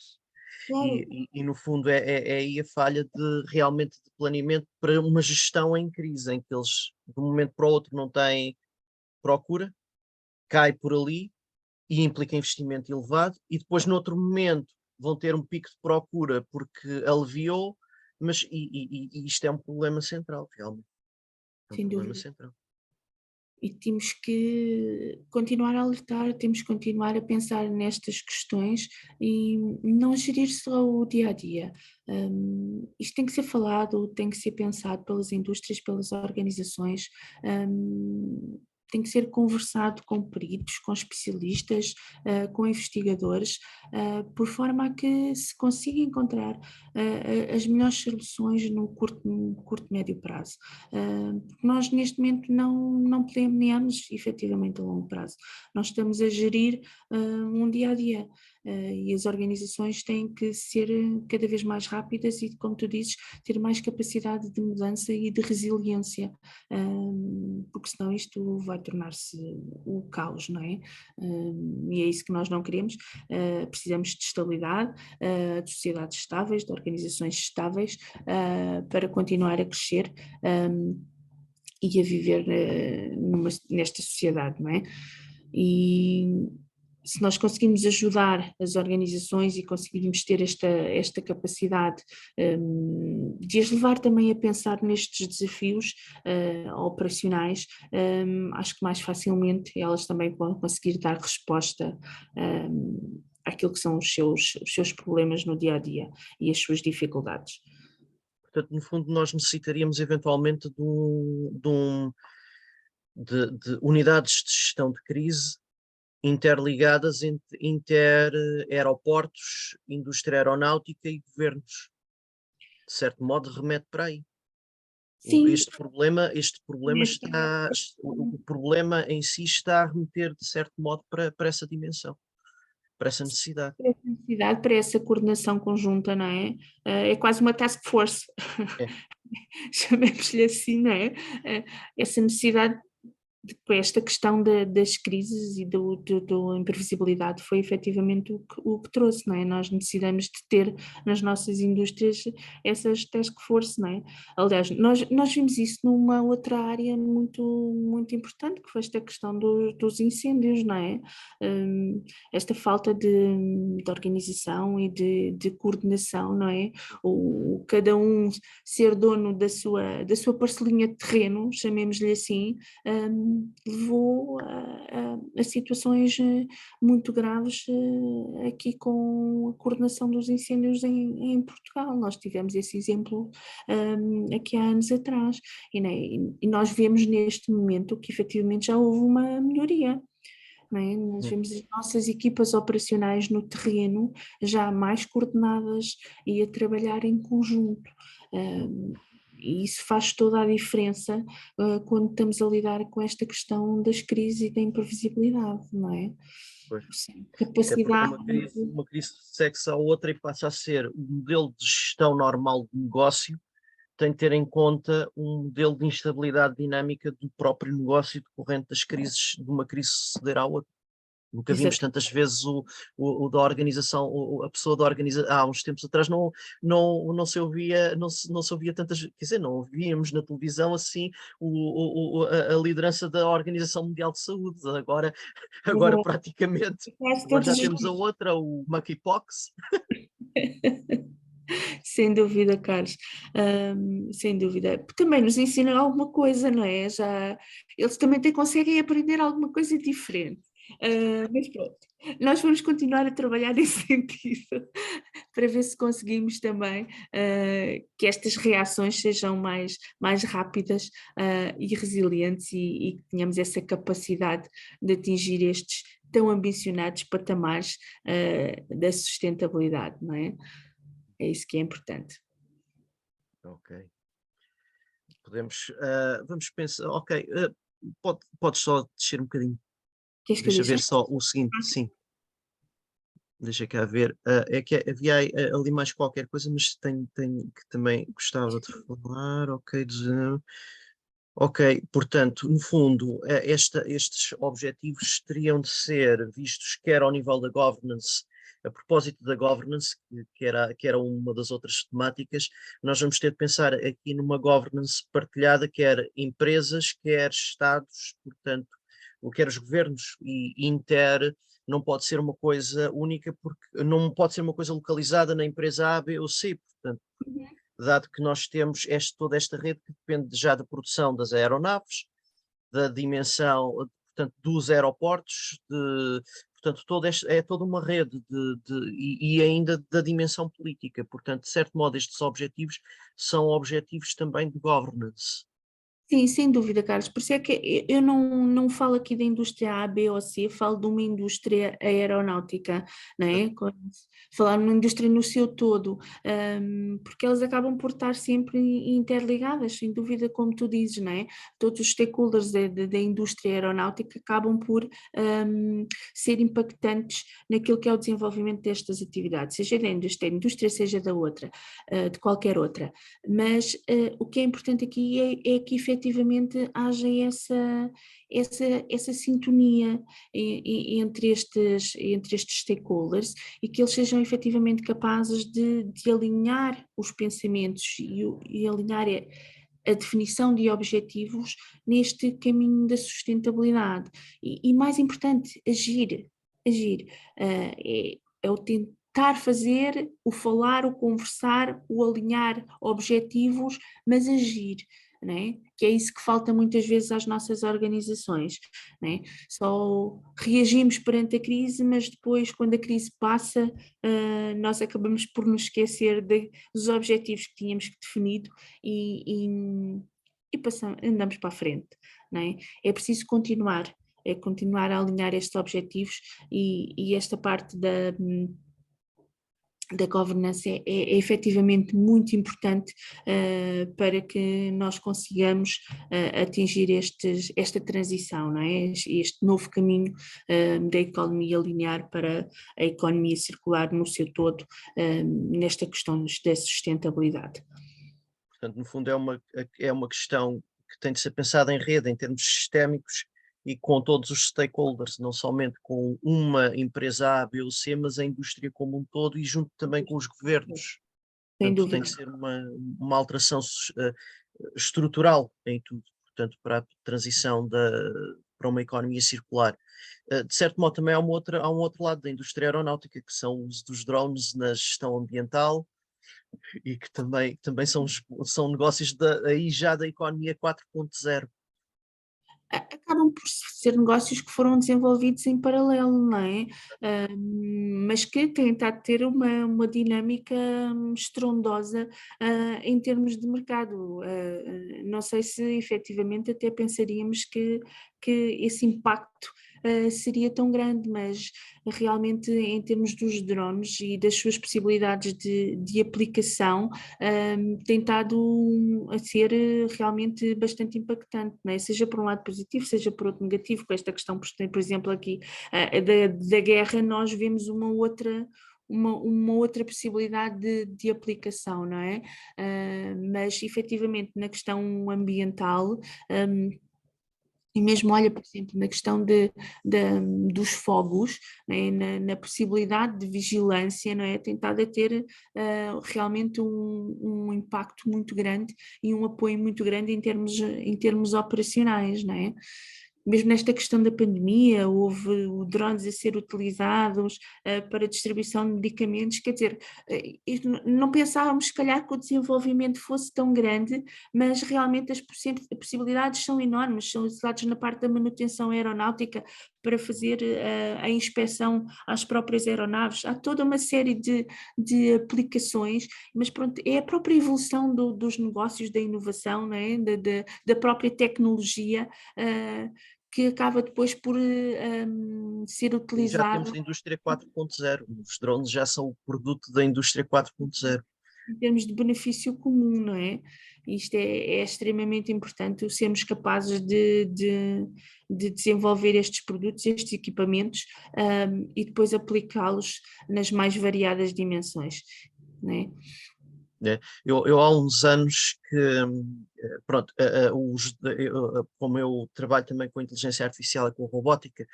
claro. E no fundo é aí a falha realmente de planeamento para uma gestão em crise, em que eles de um momento para o outro não têm procura, cai por ali e implica investimento elevado, e depois noutro momento vão ter um pico de procura porque aliviou, mas e isto é um problema central, realmente. É um Sem problema dúvida. central. E temos que continuar a alertar, temos que continuar a pensar nestas questões e não gerir só o dia a dia. Isto tem que ser falado, tem que ser pensado pelas indústrias, pelas organizações, tem que ser conversado com peritos, com especialistas, com investigadores, por forma a que se consiga encontrar as melhores soluções no curto médio prazo. Porque nós neste momento não planeamos efetivamente a longo prazo. Nós estamos a gerir um dia a dia, e as organizações têm que ser cada vez mais rápidas e, como tu dizes, ter mais capacidade de mudança e de resiliência, porque senão isto vai tornar-se o caos, não é? E é isso que nós não queremos. Precisamos de estabilidade, de sociedades estáveis, de organizações estáveis, para continuar a crescer e a viver nesta sociedade, não é? E se nós conseguimos ajudar as organizações e conseguirmos ter esta capacidade de as levar também a pensar nestes desafios operacionais, acho que mais facilmente elas também vão conseguir dar resposta àquilo que são os seus problemas no dia a dia e as suas dificuldades. Portanto, no fundo, nós necessitaríamos eventualmente de unidades de gestão de crise interligadas entre aeroportos, indústria aeronáutica e governos. De certo modo, remete para aí. Sim, Este problema está, o problema em si está a remeter, de certo modo, para essa dimensão, para essa necessidade. para essa necessidade, para essa coordenação conjunta, não é? É quase uma task force, É. chamemos-lhe assim, não é? Essa necessidade esta questão das crises e da imprevisibilidade foi efetivamente o que trouxe, não é? Nós necessitamos de ter nas nossas indústrias essas task force, não é? Aliás, nós vimos isso numa outra área muito, muito importante, que foi esta questão dos incêndios, não é? Esta falta de organização e de coordenação, não é? Cada um ser dono da sua parcelinha de terreno, chamemos-lhe assim, levou a situações muito graves aqui com a coordenação dos incêndios em Portugal. Nós tivemos esse exemplo aqui há anos atrás e nós vemos neste momento que efetivamente já houve uma melhoria. Não é? Nós vemos as nossas equipas operacionais no terreno já mais coordenadas e a trabalhar em conjunto. E isso faz toda a diferença quando estamos a lidar com esta questão das crises e da imprevisibilidade, não é? Pois. Sim, Até porque capacidade. uma crise segue-se à outra e passa a ser um modelo de gestão normal de negócio, tem de ter em conta um modelo de instabilidade dinâmica do próprio negócio decorrente das crises, de uma crise suceder à outra. Nunca vimos tantas vezes o da organização, a pessoa da organização, há uns tempos atrás não se ouvia, não se ouvia tantas, quer dizer, não ouvíamos na televisão assim a liderança da Organização Mundial de Saúde, agora praticamente, agora já temos a outra, o monkeypox. Sem dúvida, Carlos, sem dúvida. Também nos ensinam alguma coisa, não é? Eles também conseguem aprender alguma coisa diferente. Mas pronto, nós vamos continuar a trabalhar nesse sentido para ver se conseguimos também que estas reações sejam mais rápidas e resilientes e que tenhamos essa capacidade de atingir estes tão ambicionados patamares da sustentabilidade, não é? É isso que é importante. Ok. Vamos pensar, ok, pode só descer um bocadinho. Queres que eu Deixa ver deixe? só o seguinte, sim. Deixa cá ver. É que havia ali mais qualquer coisa, mas tenho que também gostava de falar. Ok, portanto, no fundo, estes objetivos teriam de ser vistos quer ao nível da governance, a propósito da governance, que era uma das outras temáticas, nós vamos ter de pensar aqui numa governance partilhada, quer empresas, quer Estados, portanto, quer os governos e não pode ser uma coisa única, porque não pode ser uma coisa localizada na empresa A, B ou C, portanto, dado que nós temos toda esta rede que depende já da produção das aeronaves, da dimensão, portanto, dos aeroportos, portanto, é toda uma rede e ainda da dimensão política. Portanto, de certo modo, estes objetivos são objetivos também de governance. Sim, sem dúvida, Carlos. Por isso é que eu não falo aqui da indústria A, B ou C, falo de uma indústria aeronáutica, não é? Falar numa indústria no seu todo, porque elas acabam por estar sempre interligadas, sem dúvida, como tu dizes, não é? Todos os stakeholders da indústria aeronáutica acabam por ser impactantes naquilo que é o desenvolvimento destas atividades, seja da indústria, seja da outra, de qualquer outra. Mas o que é importante aqui é que efetivamente haja essa sintonia entre estes stakeholders e que eles sejam efetivamente capazes de alinhar os pensamentos e alinhar a definição de objetivos neste caminho da sustentabilidade. E mais importante, agir. É o tentar fazer, o falar, o conversar, o alinhar objetivos, mas agir. né? Que é isso que falta muitas vezes às nossas organizações, né? Só reagimos perante a crise, mas depois, quando a crise passa, nós acabamos por nos esquecer dos objetivos que tínhamos definido e andamos para a frente, né? É preciso continuar. É continuar a alinhar estes objetivos e esta parte da governança é efetivamente muito importante para que nós consigamos atingir esta transição, não é? Este novo caminho da economia linear para a economia circular no seu todo, nesta questão da sustentabilidade. Portanto, no fundo é uma questão que tem de ser pensada em rede, em termos sistémicos e com todos os stakeholders, não somente com uma empresa A, B ou C, mas a indústria como um todo e junto também com os governos. Sem Portanto, tem dúvida. que ser uma alteração estrutural em tudo, portanto, para a transição para uma economia circular. De certo modo, também há um outro lado da indústria aeronáutica, que são o uso dos drones na gestão ambiental e que também são negócios aí já da economia 4.0. Acabam por ser negócios que foram desenvolvidos em paralelo, não é? Mas que têm estado a ter uma dinâmica estrondosa em termos de mercado. Não sei se efetivamente até pensaríamos que esse impacto seria tão grande, mas realmente em termos dos drones e das suas possibilidades de aplicação, tem estado a ser realmente bastante impactante, não é? Seja por um lado positivo, seja por outro negativo, com esta questão, por exemplo, aqui da guerra, nós vemos uma outra possibilidade de aplicação, não é? Mas efetivamente na questão ambiental, e mesmo, olha, por exemplo, na questão dos fogos, né, na possibilidade de vigilância, não é? Tem estado a ter realmente um impacto muito grande e um apoio muito grande em termos operacionais, não é? Mesmo nesta questão da pandemia, houve drones a ser utilizados para distribuição de medicamentos, quer dizer, não pensávamos se calhar que o desenvolvimento fosse tão grande, mas realmente as possibilidades são enormes, são utilizados na parte da manutenção aeronáutica para fazer a inspeção às próprias aeronaves, há toda uma série de aplicações, mas pronto, é a própria evolução dos negócios, da inovação, não é? da própria tecnologia, que acaba depois por ser E já temos utilizado a indústria 4.0. Os drones já são o produto da indústria 4.0. em termos de benefício comum, não é? Isto é extremamente importante, sermos capazes de desenvolver estes produtos, estes equipamentos, e depois aplicá-los nas mais variadas dimensões, não é? Né? Eu há uns anos que, pronto, como eu trabalho também com inteligência artificial e com robótica,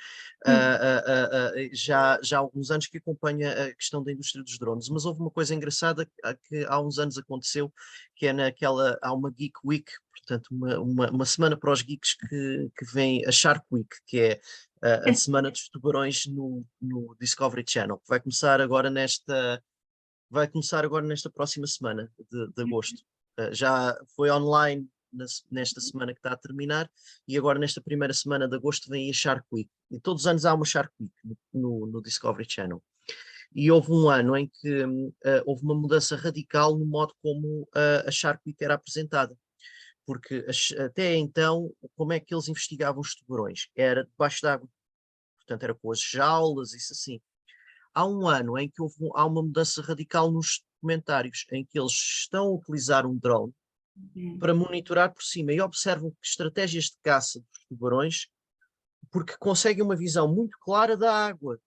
já há alguns anos que acompanho a questão da indústria dos drones, mas houve uma coisa engraçada que há uns anos aconteceu, que é há uma Geek Week, portanto uma semana para os geeks que vem a Shark Week, que é a semana dos tubarões no Discovery Channel, que vai começar agora nesta próxima semana de agosto. Já foi online nesta semana que está a terminar e agora nesta primeira semana de agosto vem a Shark Week. E todos os anos há uma Shark Week no Discovery Channel. E houve um ano em que houve uma mudança radical no modo como a Shark Week era apresentada. Porque até então, como é que eles investigavam os tubarões? Era debaixo d'água. Portanto, era com as jaulas, isso assim. Há um ano em que há uma mudança radical nos comentários, em que eles estão a utilizar um drone para monitorar por cima e observam que estratégias de caça dos tubarões, porque conseguem uma visão muito clara da água,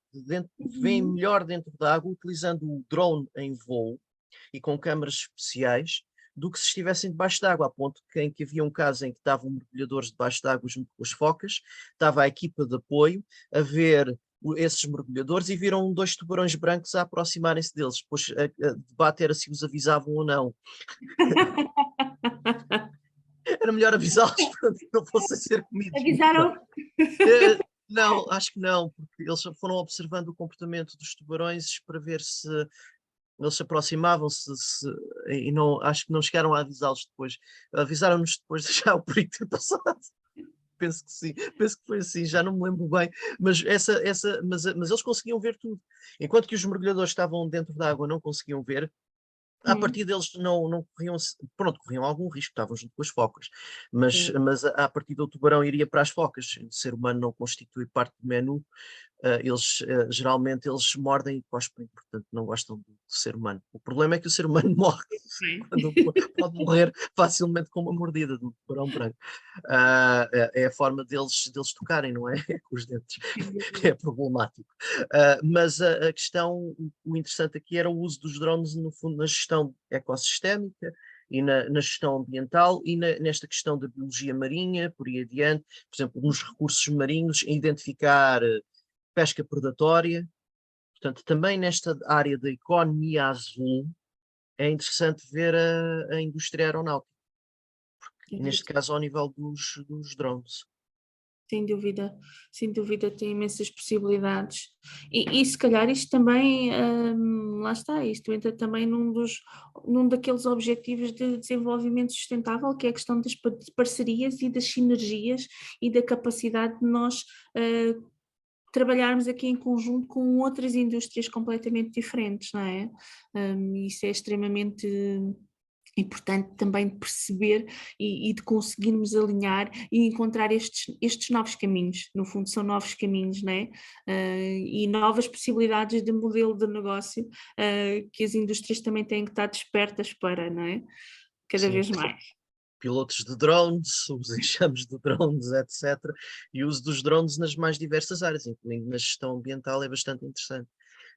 veem melhor dentro da água utilizando o drone em voo e com câmaras especiais do que se estivessem debaixo d'água, a ponto em que havia um caso em que estavam mergulhadores debaixo d'água junto com as focas, estava a equipa de apoio a ver esses mergulhadores e viram dois tubarões brancos a aproximarem-se deles, depois a debate era se os avisavam ou não. Era melhor avisá-los para que não fossem ser comidos. Avisaram? Não, acho que não, porque eles foram observando o comportamento dos tubarões para ver se Eles se aproximavam-se e não, acho que não chegaram a avisá-los depois. Avisaram-nos depois de já o perigo ter passado. Penso que sim, penso que foi assim, já não me lembro bem, mas eles conseguiam ver tudo. Enquanto que os mergulhadores estavam dentro da água não conseguiam ver, a Hum, partir deles não corriam, pronto, corriam algum risco, estavam junto com as focas, sim. mas a partir do tubarão iria para as focas. O ser humano não constitui parte do menu, eles geralmente eles mordem e cospem, portanto não gostam do ser humano. O problema é que o ser humano morre, Bem. pode morrer facilmente com uma mordida do tubarão branco. É a forma deles tocarem, não é? É com os dentes. É problemático. Mas a questão, o interessante aqui era o uso dos drones, no fundo, na gestão ecossistémica e na gestão ambiental e nesta questão da biologia marinha, por aí adiante, por exemplo, nos recursos marinhos, em identificar pesca predatória. Portanto, também nesta área da economia azul, é interessante ver a indústria aeronáutica, e neste caso ao nível dos drones. Sem dúvida tem imensas possibilidades. E se calhar isto também, lá está, isto entra também num daqueles objetivos de desenvolvimento sustentável, que é a questão das parcerias e das sinergias e da capacidade de nós trabalharmos aqui em conjunto com outras indústrias completamente diferentes, não é? Isso é extremamente importante também de perceber e de conseguirmos alinhar e encontrar estes novos caminhos, no fundo são novos caminhos, né? E novas possibilidades de modelo de negócio que as indústrias também têm que estar despertas para, não é? Cada Sim, vez mais. pilotos de drones, os enxames de drones, etc. E o uso dos drones nas mais diversas áreas, incluindo na gestão ambiental, é bastante interessante.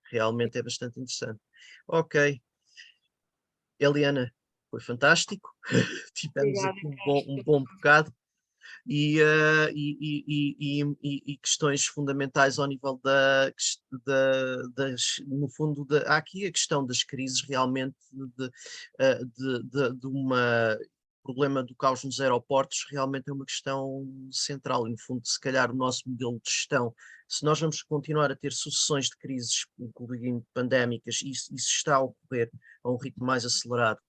Realmente é bastante interessante. Ok, Eliana, foi fantástico. Tivemos Obrigada, aqui um Carlos. bom bocado e questões fundamentais ao nível no fundo, há aqui a questão das crises realmente de uma problema do caos nos aeroportos realmente é uma questão central e no fundo se calhar o nosso modelo de gestão, se nós vamos continuar a ter sucessões de crises, incluindo pandémicas, e isso está a ocorrer a um ritmo mais acelerado,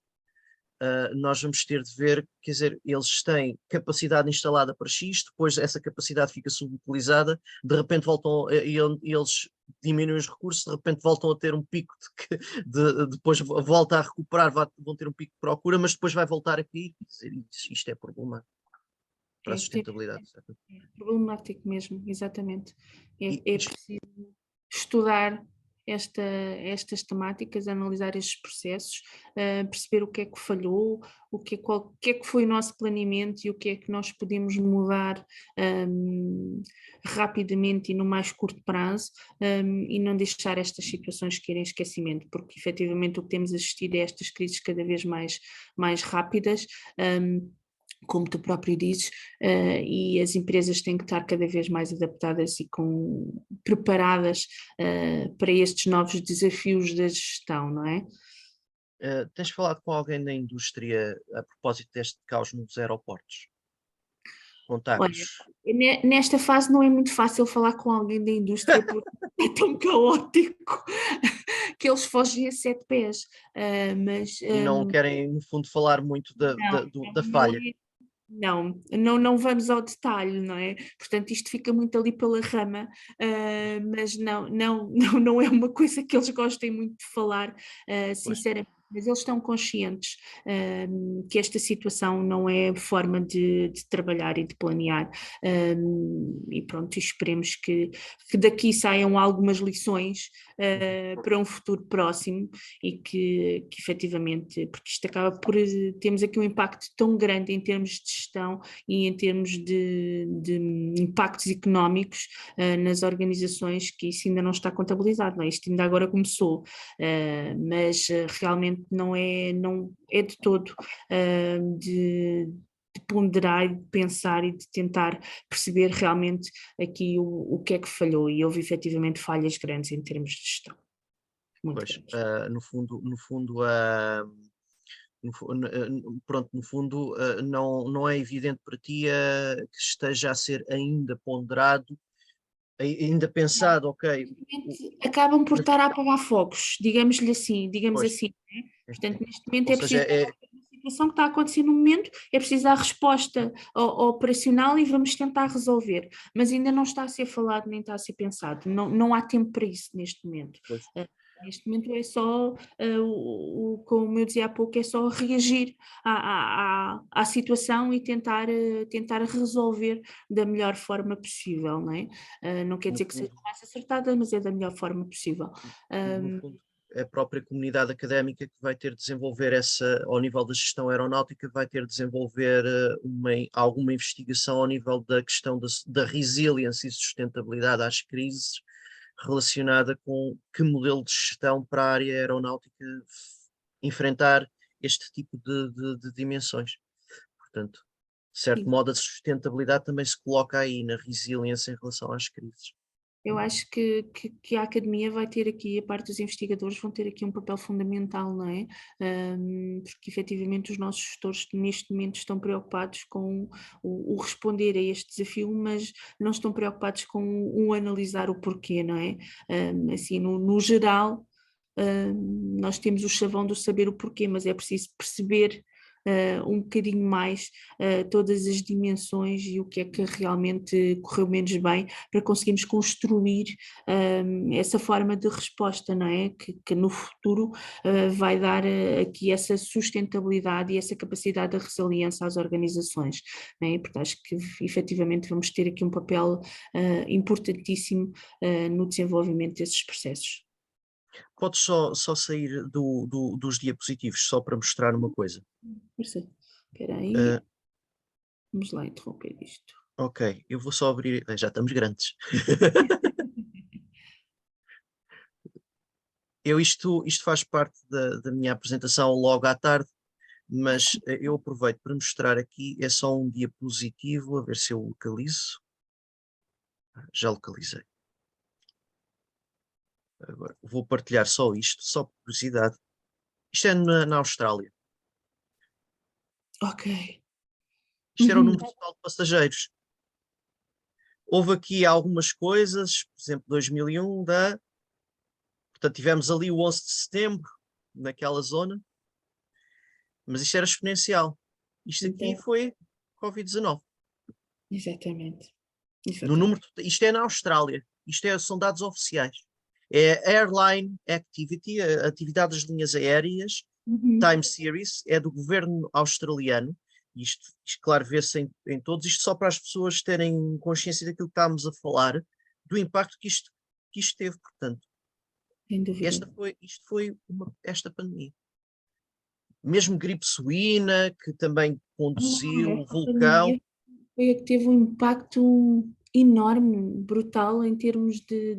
nós vamos ter de ver, quer dizer, eles têm capacidade instalada para X, depois essa capacidade fica subutilizada, de repente voltam, eles diminuem os recursos, de repente voltam a ter um pico depois volta a recuperar, vão ter um pico de procura, mas depois vai voltar a cair. Quer dizer, isto é problemático para a sustentabilidade. Certo? É problemático mesmo, exatamente. E, É preciso estudar estas temáticas, analisar estes processos, perceber o que é que falhou, o que é que foi o nosso planeamento e o que é que nós podemos mudar rapidamente e no mais curto prazo, e não deixar estas situações caírem em esquecimento, porque efetivamente o que temos assistido é estas crises cada vez mais rápidas. Como tu próprio dizes, e as empresas têm que estar cada vez mais adaptadas e preparadas para estes novos desafios da gestão, não é? tens falado com alguém da indústria a propósito deste caos nos aeroportos? Olha, Contactos? nesta fase não é muito fácil falar com alguém da indústria porque é tão caótico que eles fogem a 7 pés, mas E não querem, no fundo, falar muito não, da não falha. é. Não vamos ao detalhe, não é? Portanto, isto fica muito ali pela rama, mas não é uma coisa que eles gostem muito de falar, Pois. sinceramente. Mas eles estão conscientes, que esta situação não é forma de trabalhar e de planear. E pronto, esperemos que daqui saiam algumas lições, para um futuro próximo e que efetivamente, porque isto acaba por termos aqui um impacto tão grande em termos de gestão e em termos de impactos económicos nas organizações, que isso ainda não está contabilizado, não é? Isto ainda agora começou, mas realmente não é de todo de ponderar e de pensar e de tentar perceber realmente aqui o que é que falhou, e houve efetivamente falhas grandes em termos de gestão, muito Pois, grandes. pronto, no fundo, não é evidente para ti que esteja a ser ainda ponderado ainda pensado, ok, acabam por estar a apagar fogos, digamos-lhe assim, digamos pois, assim, né? Portanto, sim. neste momento Ou é seja, preciso a situação que está a acontecer no momento, é preciso dar resposta operacional e vamos tentar resolver, mas ainda não está a ser falado nem está a ser pensado, não há tempo para isso neste momento. pois, Neste momento é só, como eu dizia há pouco, é só reagir à situação e tentar resolver da melhor forma possível, não é? Não quer no dizer que seja fundo, mais acertada, mas é da melhor forma possível. no fundo, é a própria comunidade académica que vai ter de desenvolver essa, ao nível da gestão aeronáutica, vai ter de desenvolver alguma investigação ao nível da questão da resiliência e sustentabilidade às crises, relacionada com que modelo de gestão para a área aeronáutica enfrentar este tipo de dimensões. Portanto, de certo Sim. modo, a sustentabilidade também se coloca aí na resiliência em relação às crises. Eu acho que a academia vai ter aqui, a parte dos investigadores vão ter aqui um papel fundamental, não é? Porque efetivamente os nossos gestores neste momento estão preocupados com o responder a este desafio, mas não estão preocupados com o analisar o porquê, não é? Assim, no geral, nós temos o chavão do saber o porquê, mas é preciso perceber um bocadinho mais todas as dimensões e o que é que realmente correu menos bem para conseguirmos construir essa forma de resposta, não é? Que no futuro vai dar aqui essa sustentabilidade e essa capacidade de resiliência às organizações, não é? Porque acho que efetivamente vamos ter aqui um papel importantíssimo no desenvolvimento desses processos. Podes só sair dos diapositivos, só para mostrar uma coisa. Espera aí, Uh, vamos lá interromper isto. ok, eu vou só abrir. Já estamos grandes. Isto faz parte da minha apresentação logo à tarde, mas eu aproveito para mostrar aqui. É só um diapositivo, a ver se eu localizo. Já localizei. Agora vou partilhar só isto, só por curiosidade. Isto é na Austrália. Ok. Isto era o número total de passageiros. Houve aqui algumas coisas, por exemplo, 2001, portanto, tivemos ali o 11 de setembro, naquela zona, mas isto era exponencial. Isto aqui Então, foi Covid-19. exatamente, No número, exatamente. isto é na Austrália, são dados oficiais. É Airline Activity, a atividade das linhas aéreas, Uhum. Time Series, é do governo australiano. Isto claro, vê-se em todos, isto só para as pessoas terem consciência daquilo que estamos a falar, do impacto que isto teve, portanto. Sem dúvida. Isto foi esta pandemia. Mesmo gripe suína, que também Não, conduziu o esta vulcão. pandemia foi a que teve um impacto enorme, brutal, em termos de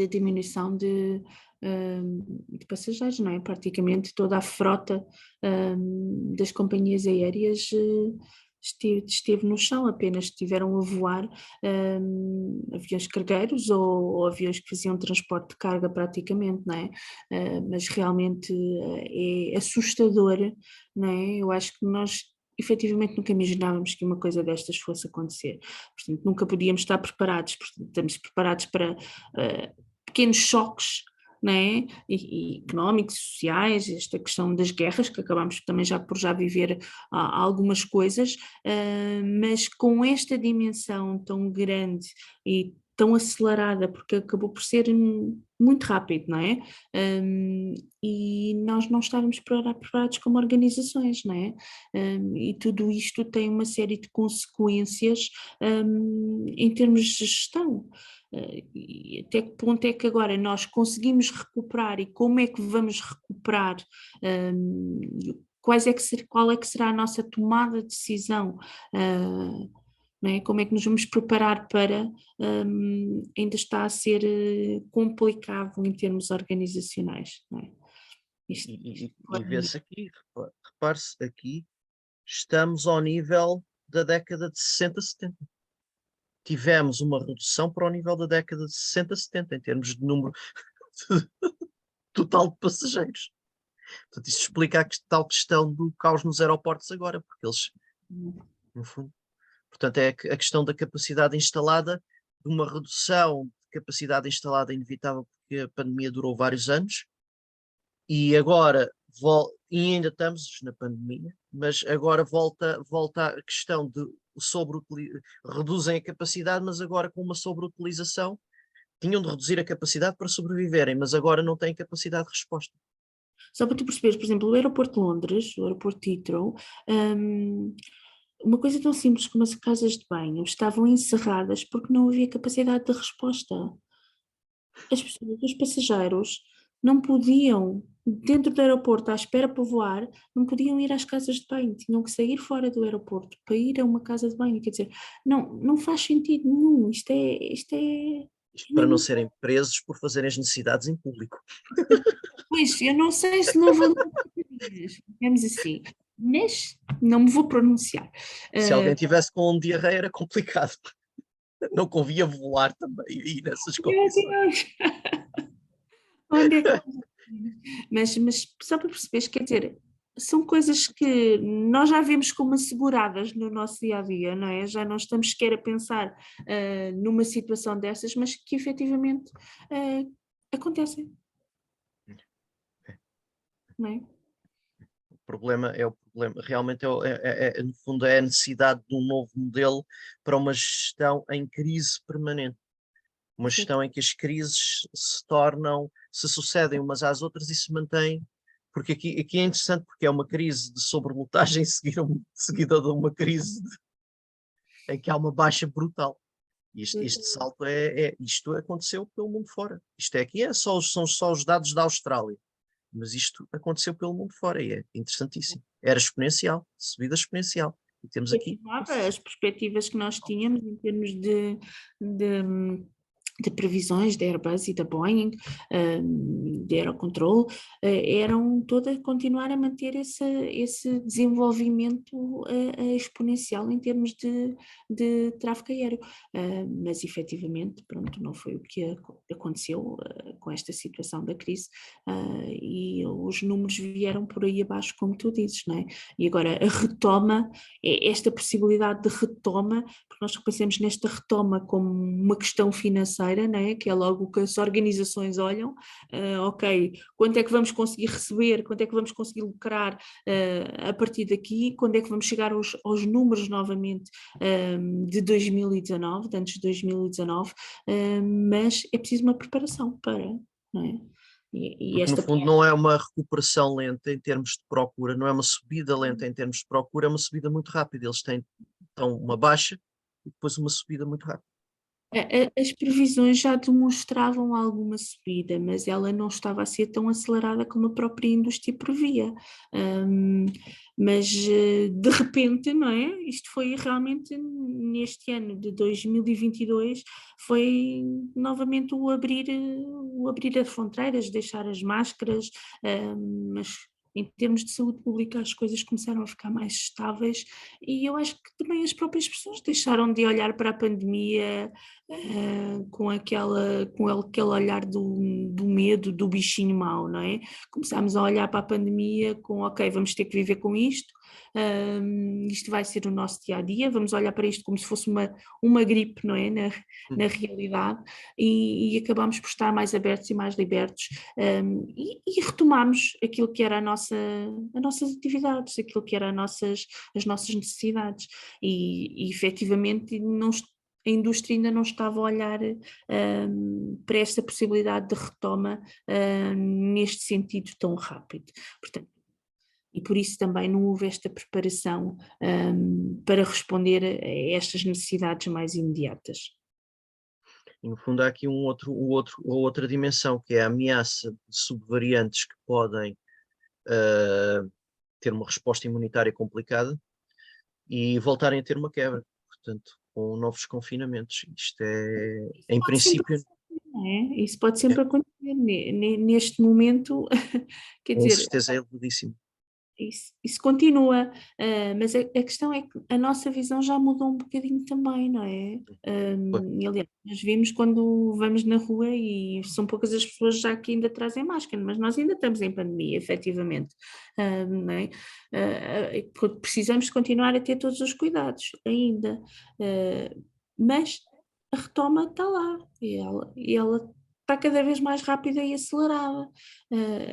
diminuição de passageiros, não é? Praticamente toda a frota das companhias aéreas esteve no chão, apenas tiveram a voar aviões cargueiros ou aviões que faziam transporte de carga praticamente, não é? Mas realmente é assustador, não é? Eu acho que nós efetivamente nunca imaginávamos que uma coisa destas fosse acontecer. Portanto, nunca podíamos estar preparados, portanto, estamos preparados para pequenos choques, né, e económicos, sociais, esta questão das guerras, que acabamos também já por viver algumas coisas, mas com esta dimensão tão grande e tão acelerada, porque acabou por ser muito rápido, não é? E nós não estávamos preparados como organizações, não é? E tudo isto tem uma série de consequências em termos de gestão. E até que ponto é que agora nós conseguimos recuperar e como é que vamos recuperar, qual é que será a nossa tomada de decisão, não é? Como é que nos vamos preparar para, ainda está a ser complicado em termos organizacionais, não é? E vê-se aqui, repare-se aqui, estamos ao nível da década de 60, 70. Tivemos uma redução para o nível da década de 60, 70, em termos de número total de passageiros. Portanto, isso explica a tal questão do caos nos aeroportos agora, porque eles, no fundo, portanto, é a questão da capacidade instalada de uma redução de capacidade instalada inevitável, porque a pandemia durou vários anos, e agora, e ainda estamos na pandemia, mas agora volta a questão de reduzem a capacidade, mas agora com uma sobreutilização. Tinham de reduzir a capacidade para sobreviverem, mas agora não têm capacidade de resposta. Só para tu perceberes, por exemplo, o aeroporto de Londres, o aeroporto de Heathrow, uma coisa tão simples como as casas de banho estavam encerradas porque não havia capacidade de resposta. As pessoas, os passageiros, não podiam, dentro do aeroporto, à espera para voar, não podiam ir às casas de banho, tinham que sair fora do aeroporto para ir a uma casa de banho. Quer dizer, não faz sentido nenhum. Isto é Isto para não serem presos por fazerem as necessidades em público. Pois, eu não sei se não vão digamos assim, mas não me vou pronunciar. Se alguém tivesse com diarreia era complicado. Não convia voar também e nessas condições. Onde é que mas só para perceberes, quer dizer, são coisas que nós já vemos como asseguradas no nosso dia a dia, não é? Já não estamos sequer a pensar numa situação dessas, mas que efetivamente acontecem, não é? O problema, realmente no fundo é a necessidade de um novo modelo para uma gestão em crise permanente. Uma gestão em que as crises se sucedem umas às outras e se mantêm, porque aqui é interessante porque é uma crise de sobrelotagem seguida de uma crise em que há uma baixa brutal. Este salto isto aconteceu pelo mundo fora. Isto são só os dados da Austrália, mas isto aconteceu pelo mundo fora e é interessantíssimo. Era exponencial, subida exponencial. E temos aqui. As perspectivas que nós tínhamos em termos de previsões da Airbus e da Boeing, de Aerocontrol, eram todas continuar a manter esse desenvolvimento exponencial em termos de tráfego aéreo. Mas efetivamente, pronto, não foi o que aconteceu com esta situação da crise, e os números vieram por aí abaixo, como tu dizes, não é? E agora a retoma, esta possibilidade de retoma, porque nós pensamos nesta retoma como uma questão financeira, né? Que é logo o que as organizações olham, ok, quanto é que vamos conseguir receber, quanto é que vamos conseguir lucrar a partir daqui, quando é que vamos chegar aos números novamente de 2019, de antes de 2019, mas é preciso uma preparação para, não é? Porque no fundo não é uma recuperação lenta em termos de procura, não é uma subida lenta em termos de procura, é uma subida muito rápida. Eles têm então uma baixa e depois uma subida muito rápida. As previsões já demonstravam alguma subida, mas ela não estava a ser tão acelerada como a própria indústria previa. Mas de repente, não é? Isto foi realmente neste ano de 2022, foi novamente o abrir as fronteiras, deixar as máscaras, mas em termos de saúde pública as coisas começaram a ficar mais estáveis e eu acho que também as próprias pessoas deixaram de olhar para a pandemia com aquele olhar do medo, do bichinho mau, não é? Começámos a olhar para a pandemia com, ok, vamos ter que viver com isto, isto vai ser o nosso dia-a-dia, vamos olhar para isto como se fosse uma gripe, não é? Na realidade, e acabámos por estar mais abertos e mais libertos, e retomámos aquilo que era as nossas atividades, aquilo que eram as nossas necessidades, e efetivamente a indústria ainda não estava a olhar para esta possibilidade de retoma neste sentido tão rápido. Portanto, e por isso também não houve esta preparação para responder a estas necessidades mais imediatas. E no fundo há aqui outra dimensão, que é a ameaça de subvariantes que podem ter uma resposta imunitária complicada e voltarem a ter uma quebra, portanto, com novos confinamentos. Isto em princípio... Isso pode sempre acontecer. Neste momento, quer com dizer... certeza é elevadíssimo. Isso continua, mas a questão é que a nossa visão já mudou um bocadinho também, não é? E, aliás, nós vimos quando vamos na rua e são poucas as pessoas já que ainda trazem máscara, mas nós ainda estamos em pandemia, efetivamente, não é? Precisamos continuar a ter todos os cuidados ainda, mas a retoma está lá e ela está cada vez mais rápida e acelerada.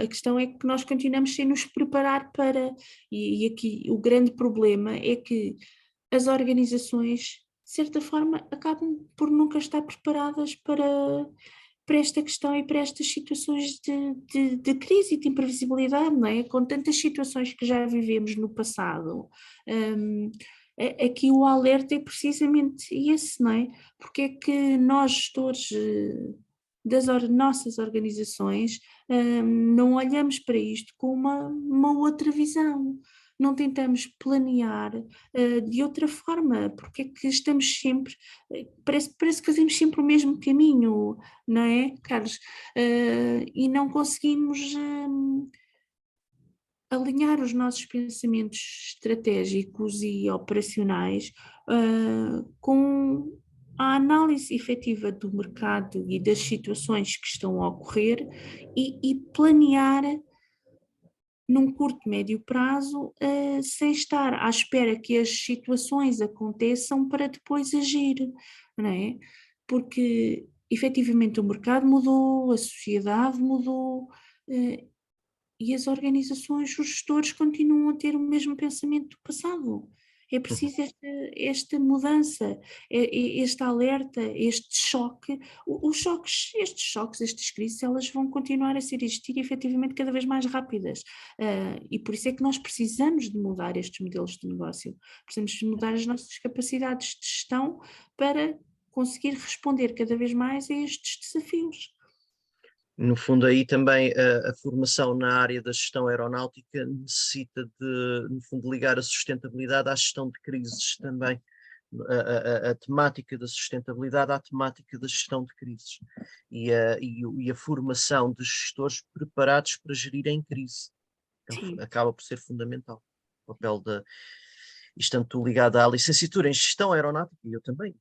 A questão é que nós continuamos sem nos preparar para, e aqui o grande problema é que as organizações, de certa forma, acabam por nunca estar preparadas para esta questão e para estas situações de crise e de imprevisibilidade, não é? Com tantas situações que já vivemos no passado, aqui o alerta é precisamente esse, não é? Porque é que nós, gestores das nossas organizações, não olhamos para isto com uma outra visão, não tentamos planear de outra forma, porque é que estamos sempre, parece que fazemos sempre o mesmo caminho, não é, Carlos? E não conseguimos alinhar os nossos pensamentos estratégicos e operacionais com a análise efetiva do mercado e das situações que estão a ocorrer e planear num curto, médio prazo, sem estar à espera que as situações aconteçam para depois agir, não é? Porque efetivamente o mercado mudou, a sociedade mudou, e as organizações, os gestores continuam a ter o mesmo pensamento do passado. É preciso esta mudança, este alerta, este choque. Os choques, estes choques, estas crises, elas vão continuar a ser existir efetivamente cada vez mais rápidas. E por isso é que nós precisamos de mudar estes modelos de negócio. Precisamos de mudar as nossas capacidades de gestão para conseguir responder cada vez mais a estes desafios. No fundo, aí também a formação na área da gestão aeronáutica necessita de, no fundo, ligar a sustentabilidade à gestão de crises também. A temática da sustentabilidade à temática da gestão de crises e a formação de gestores preparados para gerir em crise. Sim. Acaba por ser fundamental. O papel isto tanto ligado à licenciatura em gestão aeronáutica, e eu também,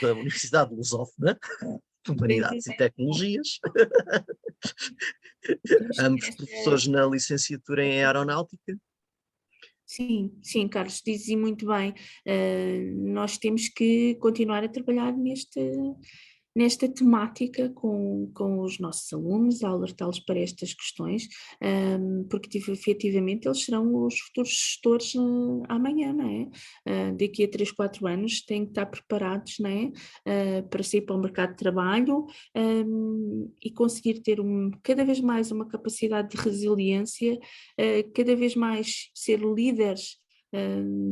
da Universidade de Lusófona, de Humanidades e Tecnologias, ambos professores na licenciatura em aeronáutica. Sim, sim, Carlos, dizes muito bem. Nós temos que continuar a trabalhar nesta temática com os nossos alunos, a alertá-los para estas questões, porque efetivamente eles serão os futuros gestores amanhã, não é? Daqui a 3, 4 anos têm que estar preparados, não é? Para sair para o mercado de trabalho e conseguir ter cada vez mais uma capacidade de resiliência, cada vez mais ser líderes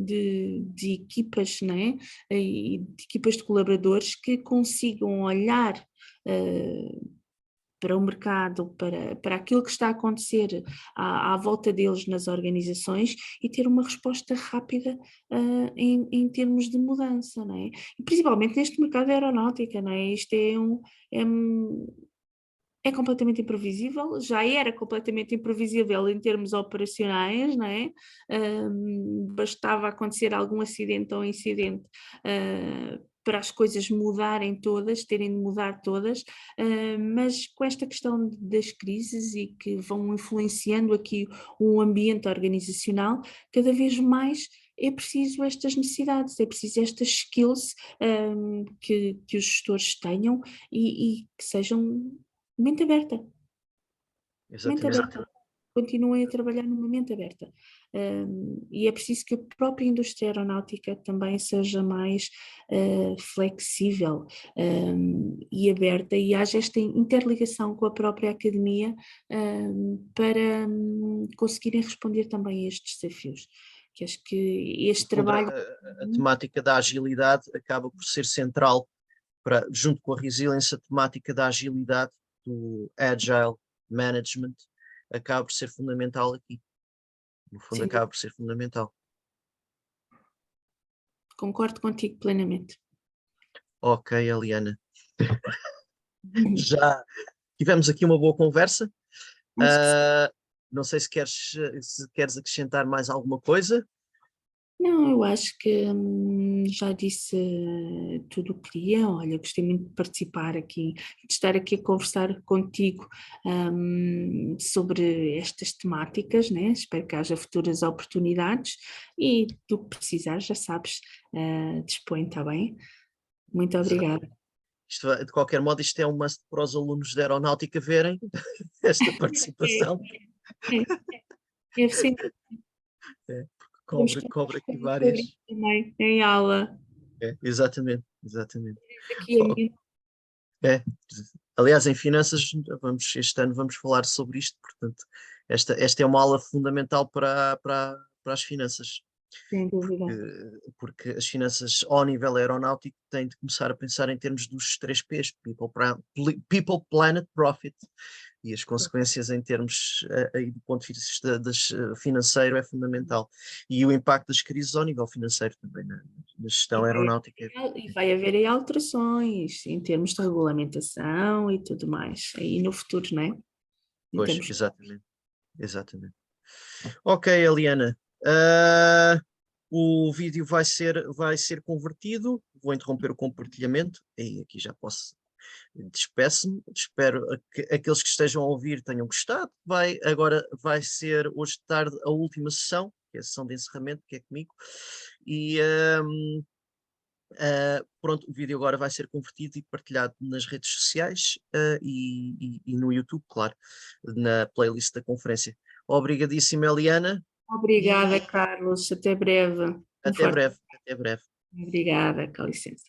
de equipas, não é? E de equipas de colaboradores que consigam olhar para o mercado, para aquilo que está a acontecer à volta deles nas organizações e ter uma resposta rápida em termos de mudança, não é? E principalmente neste mercado da aeronáutica, não é? Isto é completamente imprevisível, já era completamente imprevisível em termos operacionais, não é? Bastava acontecer algum acidente ou incidente para as coisas mudarem todas, terem de mudar todas, mas com esta questão das crises e que vão influenciando aqui o ambiente organizacional, cada vez mais é preciso estas necessidades, é preciso estas skills que os gestores tenham e que sejam mente aberta, mente Exatamente. aberta. Continuem a trabalhar numa mente aberta. E é preciso que a própria indústria aeronáutica também seja mais flexível e aberta e haja esta interligação com a própria academia para conseguirem responder também a estes desafios. Que acho que este trabalho... A temática da agilidade acaba por ser central, junto com a resiliência, a temática da agilidade, do agile management, acaba por ser fundamental aqui. No fundo, Sim, acaba por ser fundamental. concordo contigo plenamente. Ok, Eliana. Já tivemos aqui uma boa conversa. Não sei se queres acrescentar mais alguma coisa. Não, eu acho que já disse tudo o que queria. Olha, gostei muito de participar aqui, de estar aqui a conversar contigo sobre estas temáticas, né? Espero que haja futuras oportunidades e do que precisar, já sabes, dispõe, está bem? Muito obrigada. de qualquer modo, isto é um must para os alunos da aeronáutica verem esta participação. É sempre Cobre aqui sobre várias. isso também em aula. Exatamente. Aqui a mim. Aliás, em finanças, este ano vamos falar sobre isto, portanto, esta é uma aula fundamental para as finanças. Sem dúvida. Porque as finanças ao nível aeronáutico têm de começar a pensar em termos dos 3 Ps, People, Planet, Profit, e as consequências em termos aí do ponto de vista financeiro é fundamental. E o impacto das crises ao nível financeiro também na gestão aeronáutica. E vai haver aí alterações em termos de regulamentação e tudo mais, aí no futuro, não é? Pois, exatamente. Ok, Eliana. O vídeo vai ser convertido. Vou interromper o compartilhamento. E aqui já posso. Despeço-me. Espero que aqueles que estejam a ouvir tenham gostado. Agora vai ser hoje de tarde a última sessão, que é a sessão de encerramento, que é comigo. E pronto, o vídeo agora vai ser convertido e partilhado nas redes sociais e no YouTube, claro, na playlist da conferência. Obrigadíssimo, Eliana. Obrigada, Carlos. Até breve. Até breve. Obrigada, com licença.